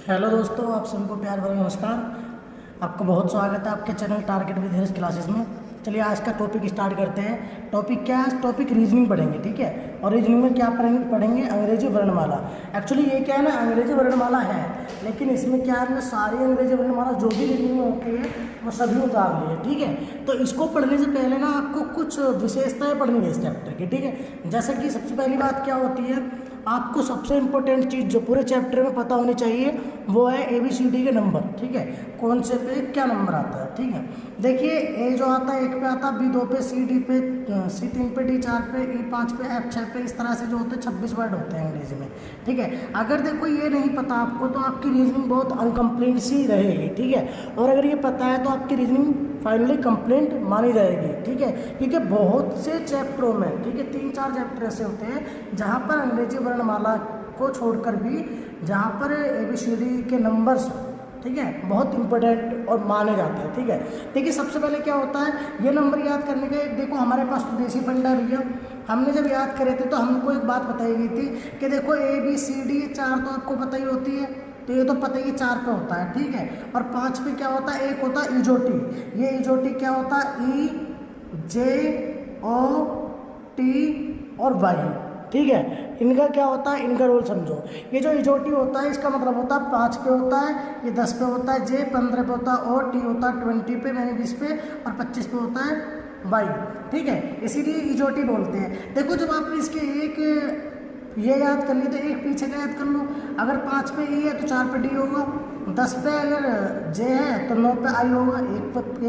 Hello दोस्तों, आप सबको प्यार भरा नमस्कार। आपका बहुत स्वागत है आपके channel target with Dheeraj classes में। चलिए आज का टॉपिक स्टार्ट करते हैं। टॉपिक क्या है? टॉपिक रीजनिंग पढ़ेंगे, ठीक है। और रीजनिंग में क्या पढ़ेंगे? अंग्रेजी वर्णमाला। एक्चुअली ये क्या है ना, अंग्रेजी वर्णमाला है, लेकिन इसमें क्या है, सारी अंग्रेजी वर्णमाला जो भी रीजनिंग में होती है वो सभी उतार ली है, ठीक है। तो इसको पढ़ने से पहले ना आपको कुछ विशेषताएं पढ़नी है इस चैप्टर की, ठीक है। जैसे कि सबसे पहली बात क्या होती है, आपको सबसे इंपॉर्टेंट चीज़ जो पूरे चैप्टर में पता होनी चाहिए वो है ABCD के नंबर, ठीक है। कौन से पे क्या नंबर आता है, ठीक है। देखिए A जो आता है 1 पे आता है, B 2 पे, C D पे, C 3 पे, D 4 पे, E 5 पे, F 6 पे। इस तरह से जो होते हैं 26 वर्ड होते हैं अंग्रेजी में, ठीक है। अगर देखो ये नहीं पता आपको तो आपकी रीजनिंग बहुत अनकम्प्लीट सी रहेगी, ठीक है। और अगर ये पता है तो आपकी रीजनिंग फाइनली कंप्लीट मानी जाएगी, ठीक है। क्योंकि बहुत से चैप्टरों में, ठीक है, 3-4 चैप्टर ऐसे होते हैं जहाँ पर अंग्रेजी वर्णमाला को छोड़कर भी जहाँ पर ABCD के नंबर्स, ठीक है, बहुत इंपॉर्टेंट और माने जाते हैं, ठीक है। देखिए सबसे पहले क्या होता है, ये नंबर याद करने का एक देखो हमारे पास तो देसी फंडा भैया। हमने जब याद करे थे तो हमको एक बात बताई गई थी कि देखो ABCD 4 तो आपको पता ही होती है, तो ये तो पता ही 4 पे होता है, ठीक है। और 5 पे क्या होता है, एक होता है इजोटी। ये इजोटी क्या होता है, EJOT और वाई, ठीक है। इनका क्या होता है, इनका रोल समझो। ये जो इजोटी होता है इसका मतलब होता है 5 पे होता है, ये 10 पे होता है, J 15 पे होता है, और T होता है 20 पे, यानी 20 पे, और 25 पे होता है वाई, ठीक है। इसीलिए इजोटी बोलते हैं। देखो जब आपने इसके एक ये याद कर ली तो एक पीछे का याद कर लो। अगर 5 पे E है तो 4 पे D होगा, 10 पे अगर J है तो 9 पे I होगा,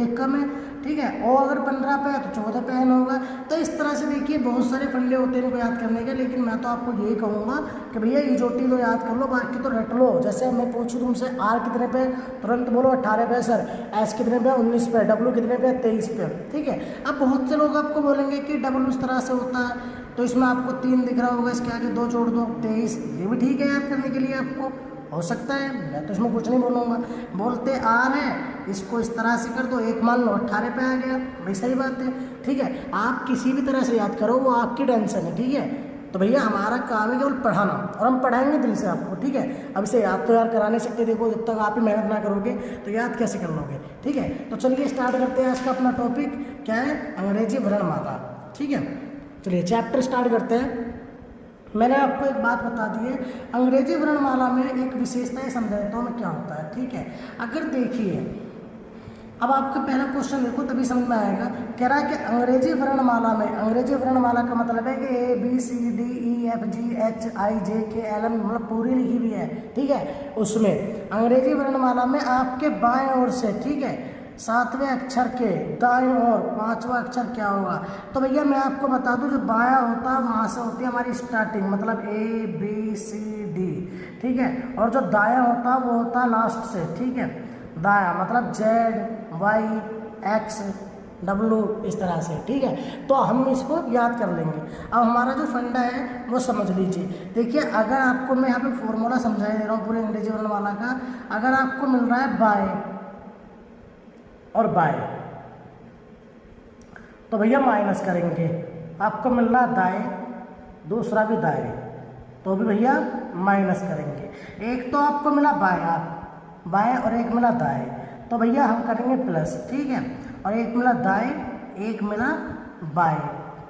एक कम है, ठीक है। और अगर 15 पे है तो 14 पे N होगा। तो इस तरह से देखिए बहुत सारे फंडे होते हैं इनको याद करने के, लेकिन मैं तो आपको यही कहूँगा कि भैया इजोटी तो याद कर लो, बाकी तो रट लो। जैसे मैं पूछूँ तुमसे R कितने पे, तुरंत बोलो 18 पे सर। S कितने पे, 19 पे। W कितने पे, 23 पे, ठीक है। अब बहुत से लोग आपको बोलेंगे कि W इस तरह से होता है, तो इसमें आपको 3 दिख रहा होगा, इसके आगे 2 जोड़ दो, 23। ये भी ठीक है याद करने के लिए, आपको हो सकता है, मैं तो इसमें कुछ नहीं बोलूँगा। बोलते R है, इसको इस तरह से कर दो, एक मान लो 18 पे आ गया, भाई सही बात है, ठीक है। आप किसी भी तरह से याद करो, वो आपकी टेंशन है, ठीक है। तो भैया हमारा काम है केवल पढ़ाना, और हम पढ़ाएंगे दिल से आपको, ठीक है। अब इसे याद तो यार करा नहीं सकते, देखो जब तक आप ही मेहनत ना करोगे तो याद कैसे कर लोगे, ठीक है। तो चलिए स्टार्ट करते हैं आज का अपना टॉपिक, क्या है, अंग्रेजी वर्णमाला, ठीक है। चलिए चैप्टर स्टार्ट करते हैं। मैंने आपको एक बात बता दी है, अंग्रेजी वर्णमाला में एक विशेषता समझा देता हूँ मैं क्या होता है, ठीक है। अगर देखिए अब आपका पहला क्वेश्चन देखो तभी समझ में आएगा। कह रहा है कि अंग्रेजी वर्णमाला में, अंग्रेजी वर्णमाला का मतलब है कि ABCDEFGHIJKLM, मतलब पूरी लिखी हुई है, ठीक है। उसमें अंग्रेजी वर्णमाला में आपके बाएं ओर से, ठीक है, 7वें अक्षर के दाएं ओर 5वां अक्षर क्या होगा। तो भैया मैं आपको बता दूं, जो बायां होता है वहाँ से होती है हमारी स्टार्टिंग, मतलब ABCD, ठीक है। और जो दायां होता है वो होता है लास्ट से, ठीक है। दायां मतलब ZYXW, इस तरह से, ठीक है। तो हम इसको याद कर लेंगे। अब हमारा जो फंडा है वो समझ लीजिए। देखिए अगर आपको मैं यहाँ पे फॉर्मूला समझाई दे रहा हूँ पूरे अंग्रेजी वर्णमाला का, अगर आपको मिल रहा है बाय और बाय, तो भैया माइनस करेंगे। आपको मिल रहा दाएं, दूसरा भी दाएं, तो भी भैया माइनस करेंगे। एक तो आपको मिला बायां, बाएं, और एक मिला दाएं, तो भैया हम करेंगे प्लस, ठीक है। और एक मिला दाएं, एक मिला बाएं,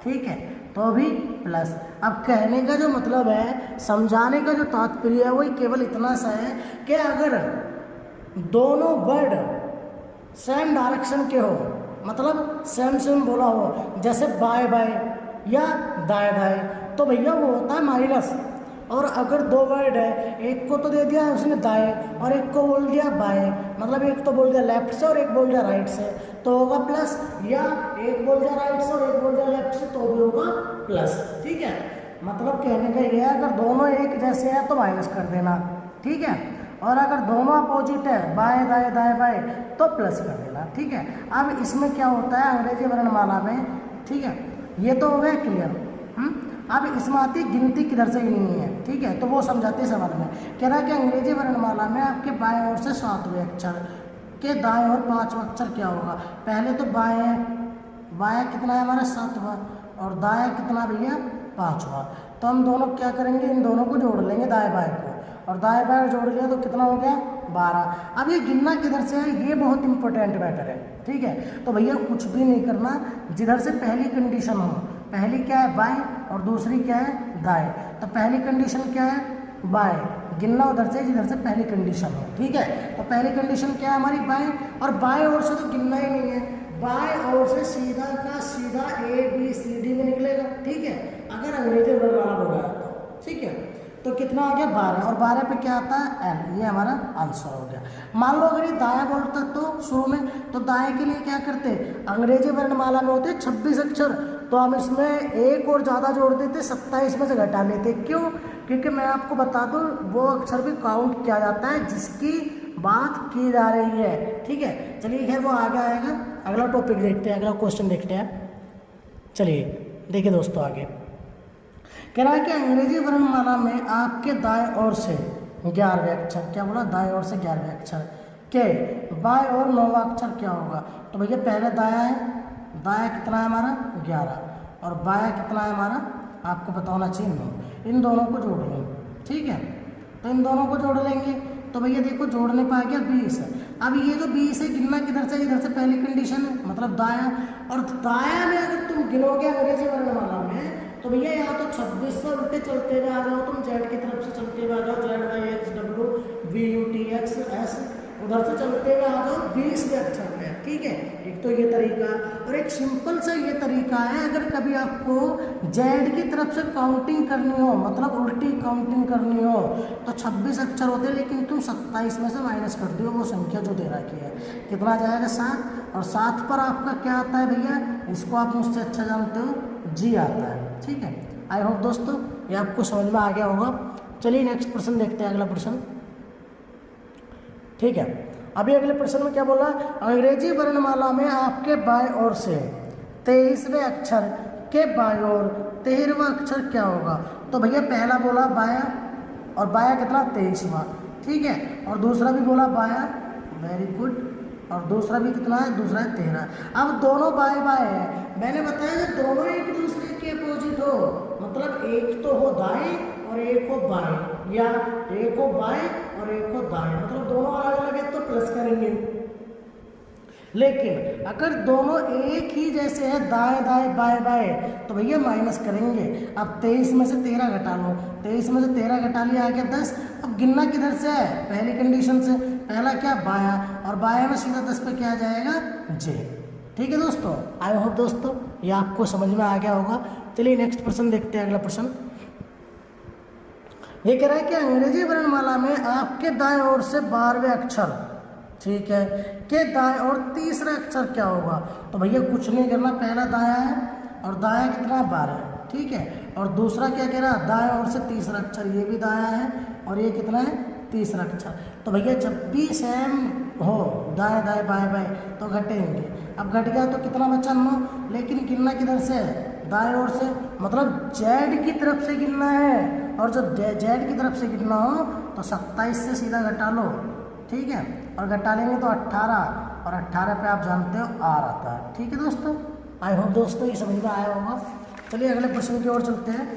ठीक है, तो भी प्लस। अब कहने का जो मतलब है, समझाने का जो तात्पर्य है, वही केवल इतना सा है कि अगर दोनों वर्ड सेम डायरेक्शन के हो, मतलब सेम सेम बोला हो, जैसे बाय बाय या दाएं दाएं, तो भैया वो होता है माइनस। और अगर 2 वर्ड है, एक को तो दे दिया उसने दाएं और एक को बोल दिया बाएं, मतलब एक तो बोल दिया लेफ्ट से और एक बोल दिया राइट से, तो होगा प्लस। या एक बोल दिया राइट से और एक बोल दिया लेफ्ट से, तो भी होगा प्लस, ठीक है। मतलब कहने का ये है, अगर दोनों एक जैसे हैं तो माइनस कर देना, ठीक है। और अगर दोनों अपोजिट है, बाएं दाएं दाएं बाएं, तो प्लस कर देना, ठीक है। अब इसमें क्या होता है अंग्रेजी वर्णमाला में, ठीक है, ये तो हो गया क्लियर। अब इसमें आती गिनती किधर से गिननी है, ठीक है, तो वो समझाते हैं सवाल में। कह रहा है कि अंग्रेजी वर्णमाला में आपके बाएं ओर से 7वें अक्षर के दाएं ओर 5वां अक्षर क्या होगा। पहले तो बाएं, बाएं कितना है हमारा 7वां, और दाएं कितना भैया 5वां। तो हम दोनों क्या करेंगे, इन दोनों को जोड़ लेंगे दाएं बाएं को, और दाएं बाएं जोड़ लिया तो कितना हो गया 12। अब ये गिनना किधर से है, ये बहुत इंपॉर्टेंट मैटर है, ठीक है। तो भैया कुछ भी नहीं करना, जिधर से पहली कंडीशन हो, पहली क्या है बाएं और दूसरी क्या है दाएं। तो पहली कंडीशन क्या है बाएं, गिनना उधर से जिधर से पहली कंडीशन हो, ठीक है। तो पहली कंडीशन क्या है हमारी बाएं, और बाएं ओर से तो गिनना ही नहीं है, बाएं ओर से सीधा का सीधा ABCD में निकलेगा, ठीक है, अगर अंग्रेजी वर्णमाला बोला तो, ठीक है। तो कितना आ गया 12, और 12 पे क्या आता है L, ये हमारा आंसर हो गया। मान लो अगर ये दाया बोलता तो शुरू में, तो दाएं के लिए क्या करते, अंग्रेजी वर्णमाला में होते 26 अक्षर, तो हम इसमें एक और ज़्यादा जोड़ देते, 27 में से घटा लेते। क्यों? क्योंकि मैं आपको बता दूं वो अक्षर भी काउंट किया जाता है जिसकी बात की जा रही है, ठीक है। चलिए खैर वो आगे आएगा, अगला टॉपिक देखते हैं, अगला क्वेश्चन देखते हैं। चलिए देखिए दोस्तों आगे कह रहा है कि अंग्रेजी वर्णमाला में आपके दाएं ओर से 11वें अक्षर, क्या बोला, दाएं ओर से 11वें अक्षर के बाएं ओर 9वां अक्षर क्या होगा। तो भैया पहले दाया है, दाया कितना है हमारा 11, और बाया कितना है हमारा आपको बताना चाहिए 9, इन दोनों को जोड़ लो, ठीक है। तो इन दोनों को जोड़ लेंगे तो भैया देखो जोड़ने पा गया 20। अब ये जो 20 है गिनना किधर से, इधर से पहली कंडीशन है मतलब दाया, और दाया में अगर तुम गिनोगे अंग्रेजी वर्णमाला में तो भैया यहाँ तो 26 से उल्टे चलते हुए आ जाओ, तुम जेड की तरफ से चलते हुए आ जाओ, ZYXW VUTXS उधर से चलते हुए आ जाओ 20वें अक्षर पे, ठीक है। एक तो ये तरीका, और एक सिंपल सा ये तरीका है, अगर कभी आपको जेड की तरफ से काउंटिंग करनी हो, मतलब उल्टी काउंटिंग करनी हो, तो 26 अक्षर होते हैं, लेकिन तुम 27 में से माइनस कर दियो वो संख्या जो दे रखी है, कितना जाएगा 7, और 7 पर आपका क्या आता है भैया, इसको आप मुझसे अच्छा जानते हो, G आता है, ठीक है। आई होप दोस्तों ये आपको समझ में आ गया होगा। चलिए नेक्स्ट प्रश्न देखते हैं, अगला प्रश्न, ठीक है। अभी अगले प्रश्न में क्या बोला, अंग्रेजी वर्णमाला में आपके बाएं ओर से 23वें अक्षर के बाएं ओर 13वां अक्षर क्या होगा। तो भैया पहला बोला बाया, और बाया कितना 23वां, ठीक है, और दूसरा भी बोला बाया, वेरी गुड, और दूसरा भी कितना है, दूसरा है 13। अब दोनों बाएं बाएं हैं, मैंने बताया कि दोनों एक दूसरे के अपोजिट हो, मतलब एक तो हो दाएं और एक हो बाएं, या एक हो बाएं और एक हो दाएं, मतलब दोनों अलग अलग है तो प्लस करेंगे। लेकिन अगर दोनों एक ही जैसे है दाएं दाएं बाएं बाएं तो भैया माइनस करेंगे। अब 23 में से 13 घटा लो, 23 में से 13 घटा लिया आ गया 10। अब गिनना किधर से है, पहली कंडीशन से, पहला क्या बाया, और बाया में सीधा 10 पे क्या आ जाएगा J, ठीक है दोस्तों। आई होप दोस्तों ये आपको समझ में आ गया होगा। चलिए नेक्स्ट प्रश्न देखते हैं, अगला प्रश्न ये कह रहा है कि अंग्रेजी वर्णमाला में आपके दाएं ओर से 12वें अक्षर, ठीक है, के दाएं ओर तीसरा अक्षर क्या होगा। तो भैया कुछ नहीं करना, पहला दाया है और दाया कितना 12, ठीक है, और दूसरा क्या कह रहा है दाएं ओर से तीसरा अक्षर, ये भी दाया है और ये कितना है तीसरा अक्षर। तो भैया जब भी सेम हो दाएं दाएं बाएं बाएं तो घटेंगे। अब घट गया तो कितना बचा 9, लेकिन गिनना किधर से है, दाएं ओर से, मतलब जेड की तरफ से गिनना है, और जब जेड की तरफ से गिनना हो तो 27 से सीधा घटा लो, ठीक है, और घटा लेंगे तो 18, और 18 पे आप जानते हो R आता है, ठीक है दोस्तों। आई होप दोस्तों ये समझ में आया होगा। चलिए अगले प्रश्न की ओर चलते हैं।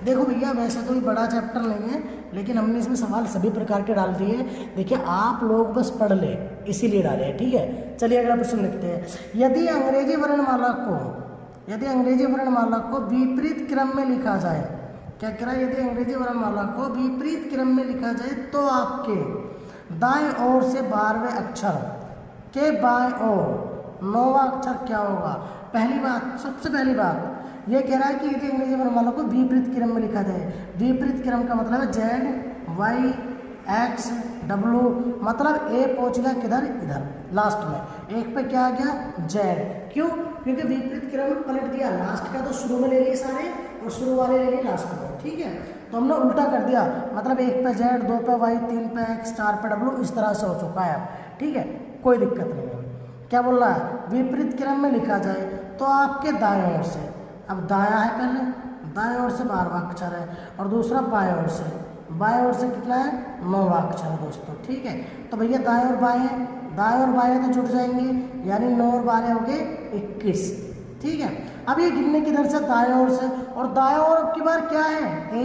देखो भैया वैसे तो ये बड़ा चैप्टर नहीं है, लेकिन हमने इसमें सवाल सभी प्रकार के डाल दिए। देखिए आप लोग बस पढ़ ले इसीलिए डाले, ठीक है। चलिए अगला प्रश्न लिखते हैं। यदि अंग्रेजी वर्णमाला को विपरीत क्रम में लिखा जाए, क्या कह रहा है, यदि अंग्रेजी वर्णमाला को विपरीत क्रम में लिखा जाए तो आपके दाएं ओर से 12वें अक्षर के बाएं ओर 9वां अक्षर क्या होगा। पहली बात, सबसे पहली बात ये कह रहा है कि यदि अंग्रेजी वर्णमाला को विपरीत क्रम में लिखा जाए, विपरीत क्रम का मतलब है ZYXW, मतलब ए पहुंच गया किधर, इधर लास्ट में, एक पे क्या आ गया Z, क्यों, क्योंकि विपरीत क्रम में पलट दिया, लास्ट का तो शुरू में ले लिए सारे और शुरू वाले ले लिए लास्ट में, ठीक है। तो हमने उल्टा कर दिया, मतलब एक पे Z, 2 पे Y, 3 पे X, 4 पे W, इस तरह से हो चुका है अब, ठीक है, कोई दिक्कत नहीं है। क्या बोल रहा है, विपरीत क्रम में लिखा जाए तो आपके दाएं ओर से, अब दाया है पहले, दाएं ओर से 12वां अक्षर है, और दूसरा बाएं ओर से, बाएं ओर से कितना है 9वां अक्षर है दोस्तों, ठीक है। तो भैया दाएं और बाएं तो जुड़ जाएंगे, यानी 9 और 12 हो गए 21, ठीक है। अब ये गिनने किधर से, दाएं ओर से, और दाएं ओर अब की बार क्या है, ए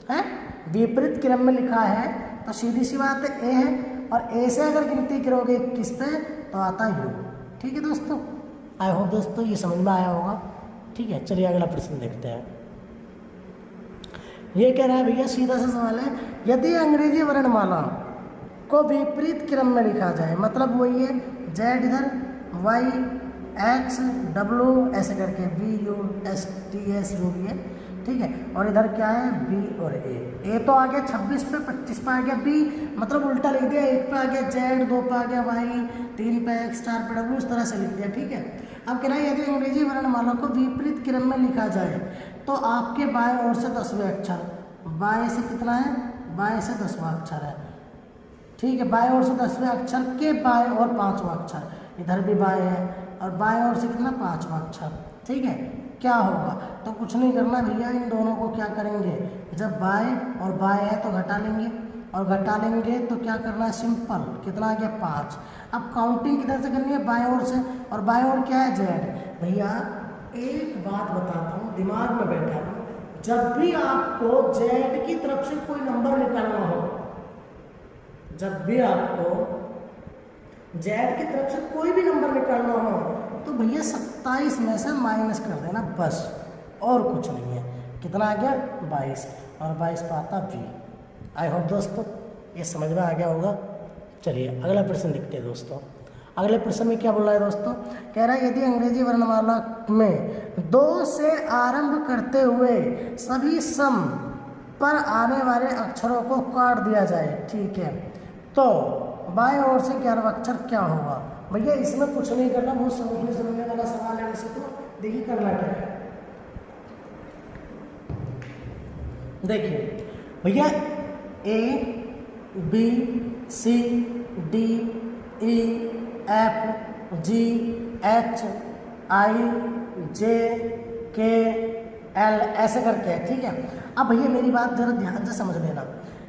है, विपरीत क्रम में लिखा है तो सीधी सी बात है ए है, और ए से अगर गिनती करोगे 21 पे तो आता यू। ठीक है दोस्तों, आई होप दोस्तों ये समझ में आया होगा। ठीक है, चलिए अगला प्रश्न देखते हैं। ये कह रहा है भैया सीधा सा सवाल है, यदि अंग्रेजी वर्णमाला को विपरीत क्रम में लिखा जाए, मतलब वही है जेड इधर, वाई एक्स डब्ल्यू ऐसे करके, B U S T S जो भी है, ठीक है, और इधर क्या है बी और ए तो आ गया 26 पे, 25 पे आ गया बी, मतलब उल्टा लिख दिया, 1 पे आ गया जेड, 2 पे आ गया वाई, 3 पे एक्स, 4 पे डब्ल्यू, इस तरह से लिख दिया। ठीक है, अब कह रहा है यदि अंग्रेजी वर्णमाला को विपरीत क्रम में लिखा जाए तो आपके बाएं ओर से 10वें अक्षर, बाएं से कितना है, बाएं से 10वां अक्षर है। ठीक है, बाएं ओर से 10वें अक्षर के बाएं और 5वां अक्षर, इधर भी बाएं है, और बाएं ओर से कितना 5वां अक्षर। ठीक है, क्या होगा, तो कुछ नहीं करना भैया, इन दोनों को क्या करेंगे, जब बाएं और बाएं है तो घटा लेंगे, और घटा लेंगे तो क्या करना है, सिंपल, कितना आ गया 5। अब काउंटिंग किधर से करनी है, बाएं ओर से, और बाएं ओर क्या है जेड। भैया एक बात बताता हूँ, दिमाग में बैठा हूँ, जब भी आपको जेड की तरफ से कोई नंबर निकालना हो, जब भी आपको जेड की तरफ से कोई भी नंबर निकालना हो तो भैया 27 में से माइनस कर देना बस, और कुछ नहीं है। कितना आ गया 22, और 22 पे आता बी। आई होप दोस्तों ये समझ में आ गया होगा। चलिए अगला प्रश्न देखते हैं दोस्तों। अगले प्रश्न में क्या बोल रहा है दोस्तों, कह रहा है यदि अंग्रेजी वर्णमाला में 2 से आरंभ करते हुए सभी सम पर आने वाले अक्षरों को काट दिया जाए, ठीक है, तो बाएं ओर से 11वां अक्षर क्या होगा। भैया इसमें कुछ नहीं करना, बहुत समझने वाला सवाल है वैसे तो। देखिए करना क्या है, देखिए भैया A B C D E F G H I J K L ऐसे करके है। ठीक है, अब भैया मेरी बात जरा ध्यान से समझ लेना,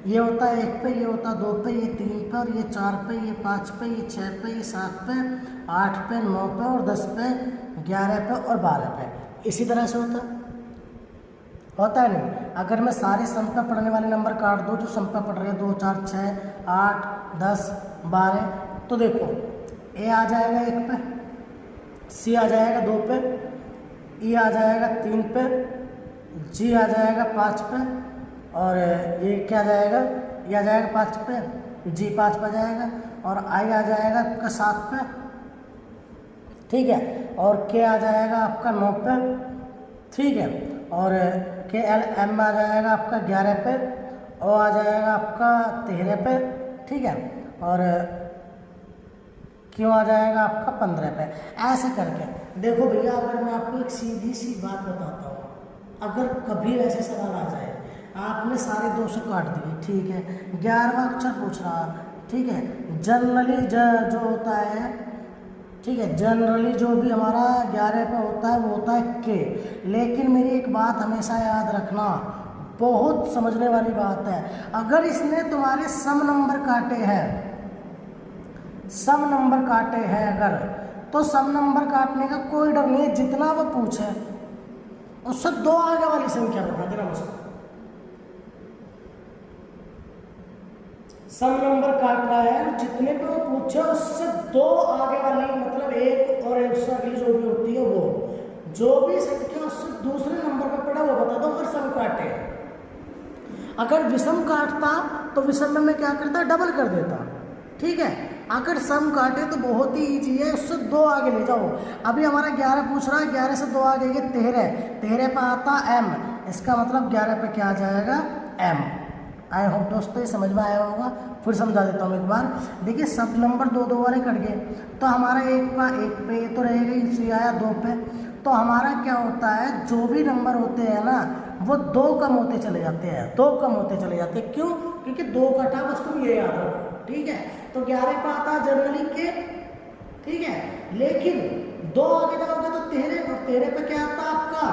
ये होता है 1 पे, ये होता है 2 पे, ये 3 पे, और ये 4 पे, ये 5 पे, ये 6 पे, ये 7 पे, 8 पे, 9 पे, और 10 पे, 11 पे और 12 पे। इसी तरह से होता है नहीं। अगर मैं सारे सम पे पढ़ने वाले नंबर काट दूँ, जो सम पे पढ़ रहे हैं 2 4 6 8 10 12, तो देखो ए आ जाएगा 1 पे, सी आ जाएगा 2 पे, ई आ जाएगा 3 पे, जी आ जाएगा 5 पे, और ये क्या आ जाएगा, ये आ जाएगा 5 पे, जी 5 पे जाएगा, और आई आ जाएगा आपका 7 पे, ठीक है, और के आ जाएगा आपका 9 पे, ठीक है, और के एल एम आ जाएगा आपका 11 पे, ओ आ जाएगा आपका 13 पे, ठीक है, और क्यों आ जाएगा आपका 15 पे। ऐसे करके देखो भैया, अगर मैं आपको एक सीधी सी बात बताता हूँ, अगर कभी ऐसे सवाल आ जाए, आपने सारे 200 काट दिए, ठीक है, 11वां अक्षर पूछ रहा, ठीक है, जनरली जो होता है, ठीक है, जनरली जो भी हमारा 11 पे होता है वो होता है के। लेकिन मेरी एक बात हमेशा याद रखना, बहुत समझने वाली बात है, अगर इसने तुम्हारे सम नंबर काटे हैं, सम नंबर काटे हैं अगर, तो सम नंबर काटने का कोई डर नहीं है, जितना वो पूछे उससे 2 आगे वाली संख्या बता देना मुझको। सम नंबर काट रहा है, जितने पे वो पूछे उससे 2 आगे वाली, मतलब 1 और 1 से अगली जो भी होती है वो, जो भी संख्या उससे दूसरे नंबर पे पड़ा वो बता दो। अगर सम काटे, अगर विषम काटता तो विषम में मैं क्या करता, डबल कर देता, ठीक है। अगर सम काटे तो बहुत ही ईजी है, उससे 2 आगे ले जाओ। अभी हमारा 11 पूछ रहा है, 11 से 2 आगे गए 13, 13 पे आता एम, इसका मतलब 11 पे क्या आ जाएगा एम। आई होप दोस्तों ये समझ में आया होगा। फिर समझा देता हूँ एक बार। देखिए सब नंबर 2 वाले कट गए, तो हमारा 1 पे ये तो रहेगा ही, सी आया 2 पे, तो हमारा क्या होता है, जो भी नंबर होते हैं ना वो 2 कम होते चले जाते हैं, 2 कम होते चले जाते हैं। क्यों? क्योंकि 2 कटा, बस तुम ये याद रखो, ठीक है। तो 11 पे आता जनरली के, ठीक है, लेकिन 2 आगे जाओगे तो 13, और 13 पे क्या आता आपका,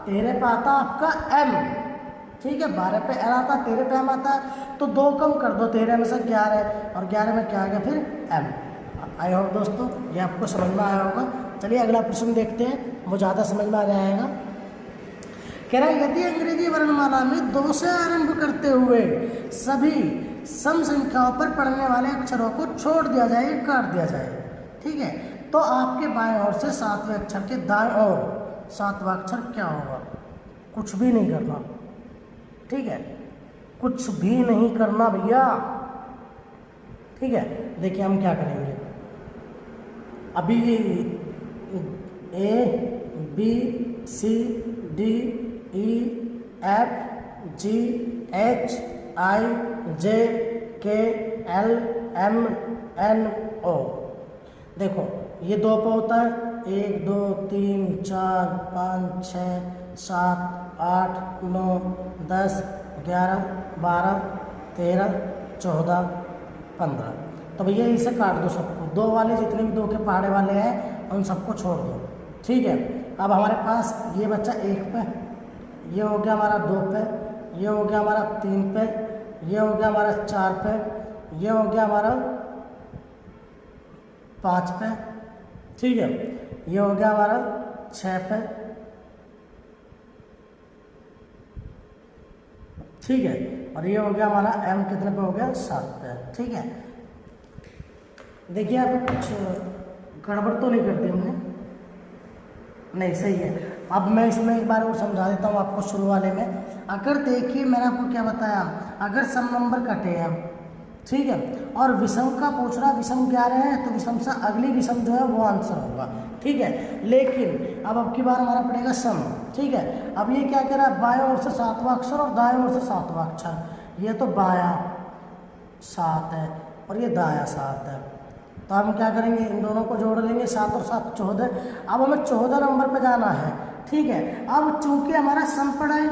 13 पे आता आपका एम, ठीक है। 12 पे एल आता, 13 पे एम आता है, तो 2 कम कर दो, 13 में से 11, और 11 में क्या आ गया फिर एम। आई होप दोस्तों ये आपको समझ में आया होगा। चलिए अगला प्रश्न देखते हैं, वो ज़्यादा समझ में आ जाएगा। कह रहा है यदि अंग्रेजी वर्णमाला में 2 से आरंभ करते हुए सभी सम संख्याओं पर पढ़ने वाले अक्षरों को छोड़ दिया जाए, काट दिया जाए, ठीक है, तो आपके बाएं ओर से 7वें अक्षर के दाएं ओर 7वां अक्षर क्या होगा? कुछ भी नहीं करना, ठीक है, कुछ भी नहीं करना भैया, ठीक है। देखिए हम क्या करेंगे, अभी A B C D E F G H I J K L M N O। देखो ये 2 पे होता है, 1 2 3 4 5 6 7 8 9 10 11 12 13 14 15। तो भैया इसे काट दो सबको, 2 वाले जितने भी 2 के पहाड़े वाले हैं उन सबको छोड़ दो, ठीक है। अब हमारे पास ये बच्चा 1 पे, ये हो गया हमारा 2 पे, ये हो गया हमारा 3 पे, ये हो गया हमारा 4 पे, ये हो गया हमारा 5 पे, ठीक है, ये हो गया हमारा 6 पे, ठीक है, और ये हो गया हमारा M कितने पे हो गया? 7 पे, ठीक है। देखिए यहाँ पे कुछ गड़बड़ तो नहीं करती हमने, नहीं सही है। अब मैं इसमें एक बार और समझा देता हूँ आपको शुरू वाले में। अगर देखिए मैंने आपको क्या बताया, अगर सम नंबर कटे हैं, ठीक है, और विषम का पूछ रहा, विषम 11 है तो विषम से अगली विषम जो है वो आंसर होगा, ठीक है। लेकिन अब की बार हमारा पड़ेगा सम, ठीक है। अब ये क्या कह रहा है, बाएं ओर से 7वां अक्षर और दाएं ओर से 7वां अक्षर। ये तो बायां 7 है और ये दायां 7 है, तो हम क्या करेंगे, इन दोनों को जोड़ लेंगे, 7 और 7 14। अब हमें 14 नंबर पे जाना है, ठीक है। अब चूंकि हमारा सम पड़ा है,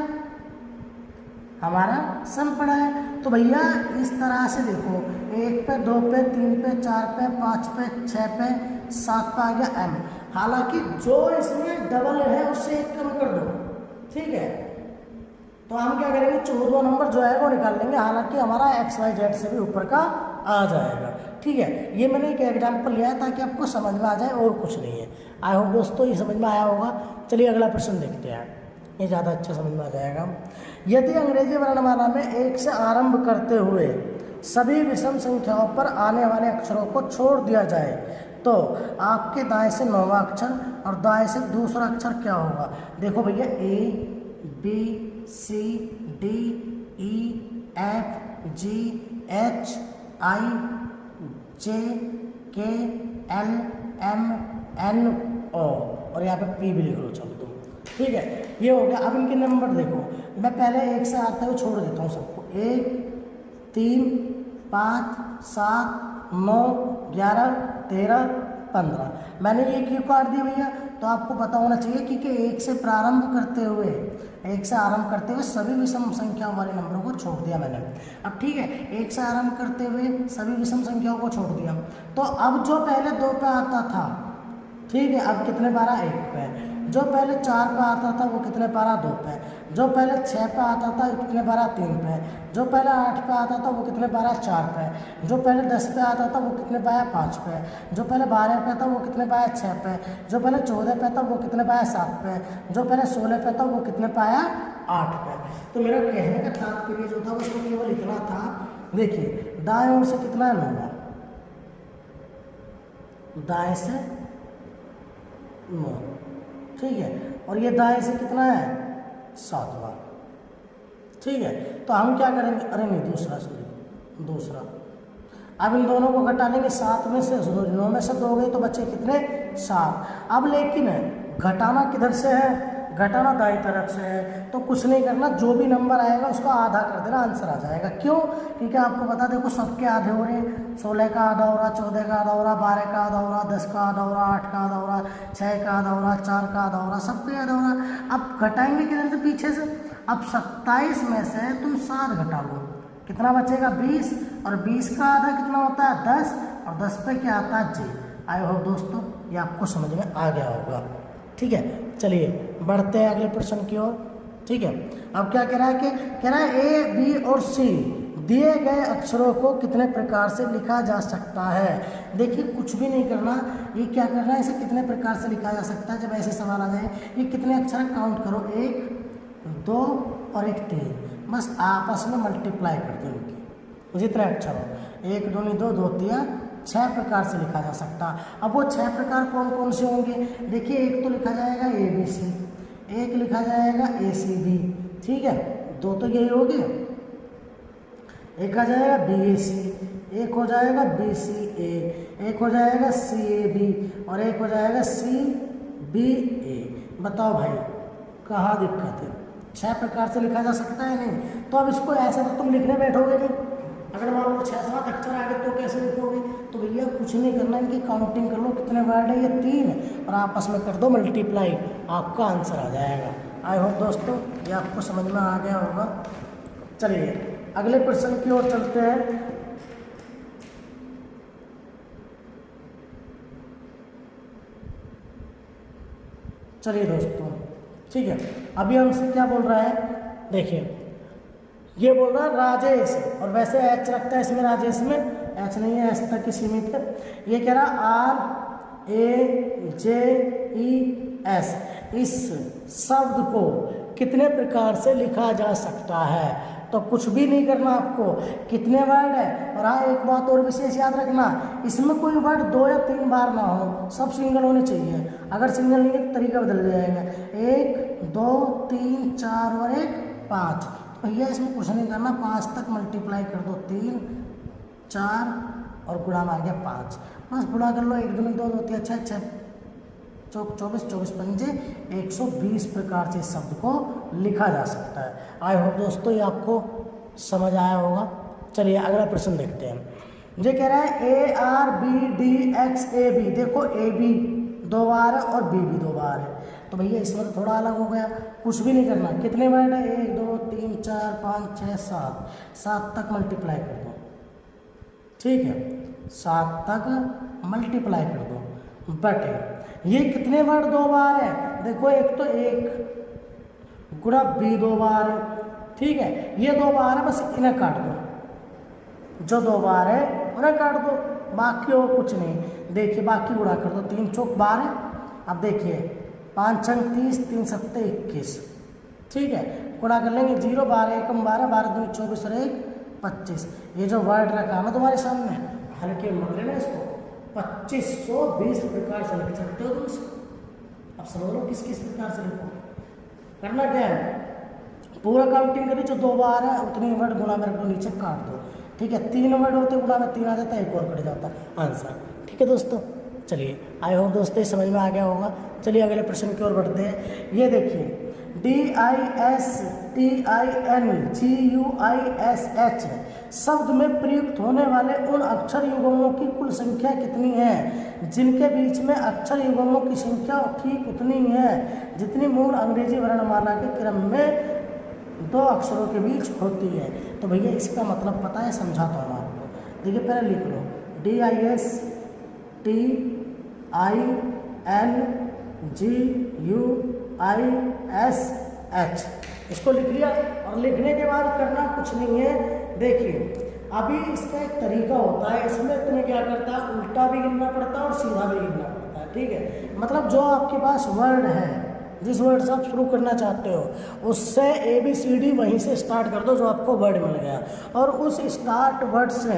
हमारा सम पड़ा है, तो भैया इस तरह से देखो, 1 पे 2 पे 3 पे 4 पे 5 पे 6 पे 7 पे आ गया M। हालांकि जो इसमें डबल है उससे 1 कम कर दो, ठीक है, तो हम क्या करेंगे, 14वां नंबर जो है वो निकाल लेंगे। हालांकि हमारा XYZ से भी ऊपर का आ जाएगा, ठीक है। ये मैंने एक एग्जाम्पल लिया है ताकि आपको समझ में आ जाए, और कुछ नहीं है। आई होप दोस्तों ये समझ में आया होगा। चलिए अगला प्रश्न देखते हैं, ये ज़्यादा अच्छा समझ में आ जाएगा। यदि अंग्रेजी वर्णमाला में 1 से आरंभ करते हुए सभी विषम संख्याओं पर आने वाले अक्षरों को छोड़ दिया जाए तो आपके दाएं से 9वां अक्षर और दाएं से दूसरा अक्षर क्या होगा? देखो भैया A B C D E F G H I J K L M N O, और यहाँ पे P भी लिख लो, चलो तुम, ठीक है। ये हो गया। अब इनके नंबर देखो, मैं पहले 1 से आते हुए छोड़ देता हूँ सबको। 1 3 5 7 9 11 13 15। मैंने ये क्यों काट दिया भैया? तो आपको पता होना चाहिए क्योंकि 1 से प्रारंभ करते हुए, 1 से आरंभ करते हुए सभी विषम संख्याओं वाले नंबरों को छोड़ दिया मैंने। अब ठीक है, 1 से आरंभ करते हुए सभी विषम संख्याओं को छोड़ दिया, तो अब जो पहले 2 पे आता था, ठीक है, अब कितने बार 1 पे। जो पहले 4 पे आता था वो कितने बार 2 पे। जो पहले 6 पे आता था वो कितने बार 3 पे। जो पहले 8 पे आता था वो कितने बार 4 पे। जो पहले 10 पे आता था वो कितने बार 5 पे। जो पहले 12 पे था वो कितने बार 6 पे। जो पहले 14 पे था वो कितने बार 7 पे। जो पहले 16 पे था वो कितने पाया 8 पे। तो मेरा कहने का तात्पर्य जो था उसको केवल इतना था, देखिए दाएं ओर से कितना है 9, दाएं से 9, ठीक है, और ये दाएं से कितना है 7वां, ठीक है। तो हम क्या करेंगे, अरे नहीं दूसरा, अब इन दोनों को घटा लेंगे। 7 में से 9 में से 2 गए तो बच्चे कितने 7। अब लेकिन घटाना किधर से है, घटाना दाईं तरफ से है, तो कुछ नहीं करना, जो भी नंबर आएगा उसका आधा कर देना, आंसर आ जाएगा। क्यों? क्योंकि आपको बता देखो सबके आधे हो रहे हैं, 16 का आधा हो रहा, 14 का आधा हो रहा, 12 का आधा हो रहा, 10 का आधा हो रहा, 8 का आधा हो रहा, 6 का आधा हो रहा, 4 का आधा हो रहा, सबके आधा हो रहा। अब घटाएंगे किधर से, पीछे से। अब 27 में से तुम 7 घटा लो, कितना बचेगा 20, और 20 का आधा कितना होता है 10, और 10 पे क्या आता है जी। आई होप दोस्तों ये आपको समझ में आ गया होगा, ठीक है। चलिए बढ़ते हैं अगले प्रश्न की ओर, ठीक है। अब क्या कह रहा है कि कह रहा है A, B और C दिए गए अक्षरों को कितने प्रकार से लिखा जा सकता है। देखिए कुछ भी नहीं करना, ये क्या करना है, इसे कितने प्रकार से लिखा जा सकता है। जब ऐसे सवाल आ जाए, ये कितने अक्षर काउंट करो, 1 2 और एक 3, बस आपस में मल्टीप्लाई कर दो इनकी जितने अक्षर हो। 1 दूनी 2, 2 तिया 6 प्रकार से लिखा जा सकता। अब वो 6 प्रकार कौन कौन से होंगे? देखिए, एक तो लिखा जाएगा ABC, एक लिखा जाएगा ACB, ठीक है, 2 तो यही हो गए, एक आ जाएगा BAC, एक हो जाएगा BCA, एक हो जाएगा CAB और एक हो जाएगा CBA। बताओ भाई, कहाँ दिक्कत है? 6 प्रकार से लिखा जा सकता है नहीं? तो अब इसको ऐसे तो तुम लिखने बैठोगे नहीं। अगर मान लो 6-7 अक्षर आ गए तो कैसे लिखोगे? तो भैया कुछ नहीं करना, इनकी काउंटिंग कर लो, कितने वर्ड है? ये 3 और आपस में कर दो मल्टीप्लाई, आपका आंसर आ जाएगा। आई होप दोस्तों ये आपको समझ में आ गया होगा। चलिए अगले प्रश्न की ओर चलते हैं। चलिए दोस्तों, ठीक है, अभी हमसे क्या बोल रहा है? देखिए, ये बोल रहा है राजेश, और वैसे एच रखता है इसमें, राजेश में एच नहीं है, एच तक की सीमित है। ये कह रहा RAJES, इस शब्द को कितने प्रकार से लिखा जा सकता है? तो कुछ भी नहीं करना आपको, कितने वर्ड है। और हाँ, एक बात और विशेष याद रखना, इसमें कोई वर्ड 2 या 3 बार ना हो, सब सिंगल होने चाहिए। अगर सिंगल नहीं है तो तरीका बदल जाएगा। 1 2 3 4 और 1 5। भैया इसमें कुछ नहीं करना, 5 तक मल्टीप्लाई कर दो, 3 4 और गुणा में आ गया 5, बस गुणा कर लो, 1 दूनी 2, 2 तिया 6, 6 24, 24 पंजे 120 प्रकार से इस शब्द को लिखा जा सकता है। आई होप दोस्तों ये आपको समझ आया होगा। चलिए अगला प्रश्न देखते हैं। ये कह रहा है ARBDXAB, देखो AB 2 बार है और B भी 2 बार है, तो भैया इसमें तो थोड़ा अलग हो गया। कुछ भी नहीं करना, कितने वर्ड है? 1 2 3 4 5 6 7, 7 तक मल्टीप्लाई कर दो, ठीक है, 7 तक मल्टीप्लाई कर दो, बटे ये कितने वर्ड 2 बार है? देखो, एक तो 1 गुणा B 2 बार है, ठीक है, ये 2 बार है, बस इन्हें काट दो, जो 2 बार है उन्हें काट दो, बाकी और कुछ नहीं। देखिए बाकी गुणा कर दो, 3 चौक 12। अब देखिए 5 छंग 30, 3 सत्ते 21, ठीक है, गुणा कर लेंगे 0 12 1 12, 12 दूनी 24 और 1 25। ये जो वर्ड रखा ना तुम्हारे सामने, हल्के मत लेना इसको, 2520 प्रकार से लिख सकते हो तुम इसको। अब समझ लो किस किस प्रकार से लिखो। करना क्या है, पूरा काउंटिंग करी, जो 2 बार है उतनी वर्ड गुणा में रख दो, नीचे काट दो, ठीक है, 3 वर्ड होते गुणा में 3 आ जाता है, 1 और कट जाता है आंसर, ठीक है दोस्तों। चलिए आई होप दोस्तों समझ में आ गया होगा। चलिए अगले प्रश्न की ओर बढ़ते हैं। ये देखिए, DISTINGUISH शब्द में प्रयुक्त होने वाले उन अक्षर युग्मों की कुल संख्या कितनी है जिनके बीच में अक्षर युग्मों की संख्या ठीक उतनी है जितनी मूल अंग्रेजी वर्णमाला के क्रम में 2 अक्षरों के बीच होती है? तो भैया इसका मतलब पता है, समझाता हूँ आपको। देखिए पहले लिख लो, DISTINGUISH, इसको लिख लिया। और लिखने के बाद करना कुछ नहीं है। देखिए अभी इसका एक तरीका होता है, इसमें तुम्हें क्या करता है, उल्टा भी गिनना पड़ता है और सीधा भी गिनना पड़ता है, ठीक है। मतलब जो आपके पास वर्ड है, जिस वर्ड से आप शुरू करना चाहते हो, उससे ABCD वहीं से स्टार्ट कर दो जो आपको वर्ड मिल गया, और उस स्टार्ट वर्ड से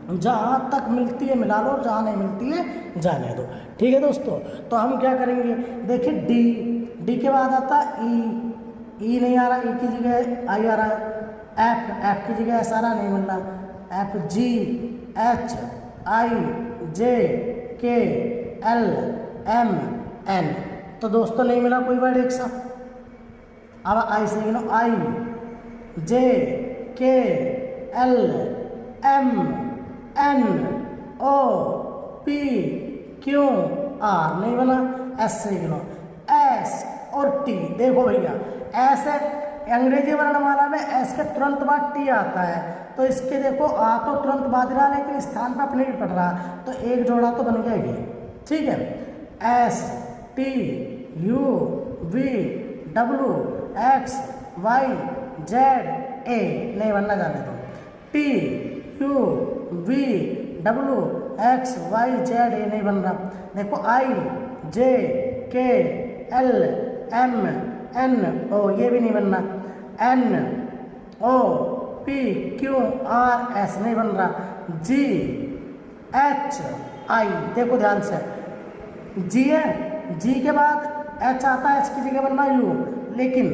जहाँ तक मिलती है मिला लो, जहाँ नहीं मिलती है जाने दो, ठीक है दोस्तों। तो हम क्या करेंगे, देखिए डी के बाद आता ई नहीं आ रहा, ई की जगह आई आ रहा है, एफ की जगह एस आ रहा, नहीं मिल रहा, FGHIJKLMN, तो दोस्तों नहीं मिला कोई वर्ड एक साथ। अब आई से गिनो, IJKLMNOPQR, नहीं बना। एस से गिनो, एस और टी, देखो भैया एस है, अंग्रेजी वर्णमाला में एस के तुरंत बाद टी आता है, तो इसके देखो आ तो तुरंत बाद रहा, लेकिन स्थान पर अपने भी पड़ रहा, तो एक जोड़ा तो बन गया ये, ठीक है। STUVWXYZA, नहीं बनना, जाने दो। TUVWXYZA नहीं बन रहा। देखो IJKLMN एन ओ, ये भी नहीं बनना, N O P Q R S नहीं बन रहा, जी एच आई, देखो ध्यान से, जी है, जी के बाद एच आता है, एच की जगह बनना यू, लेकिन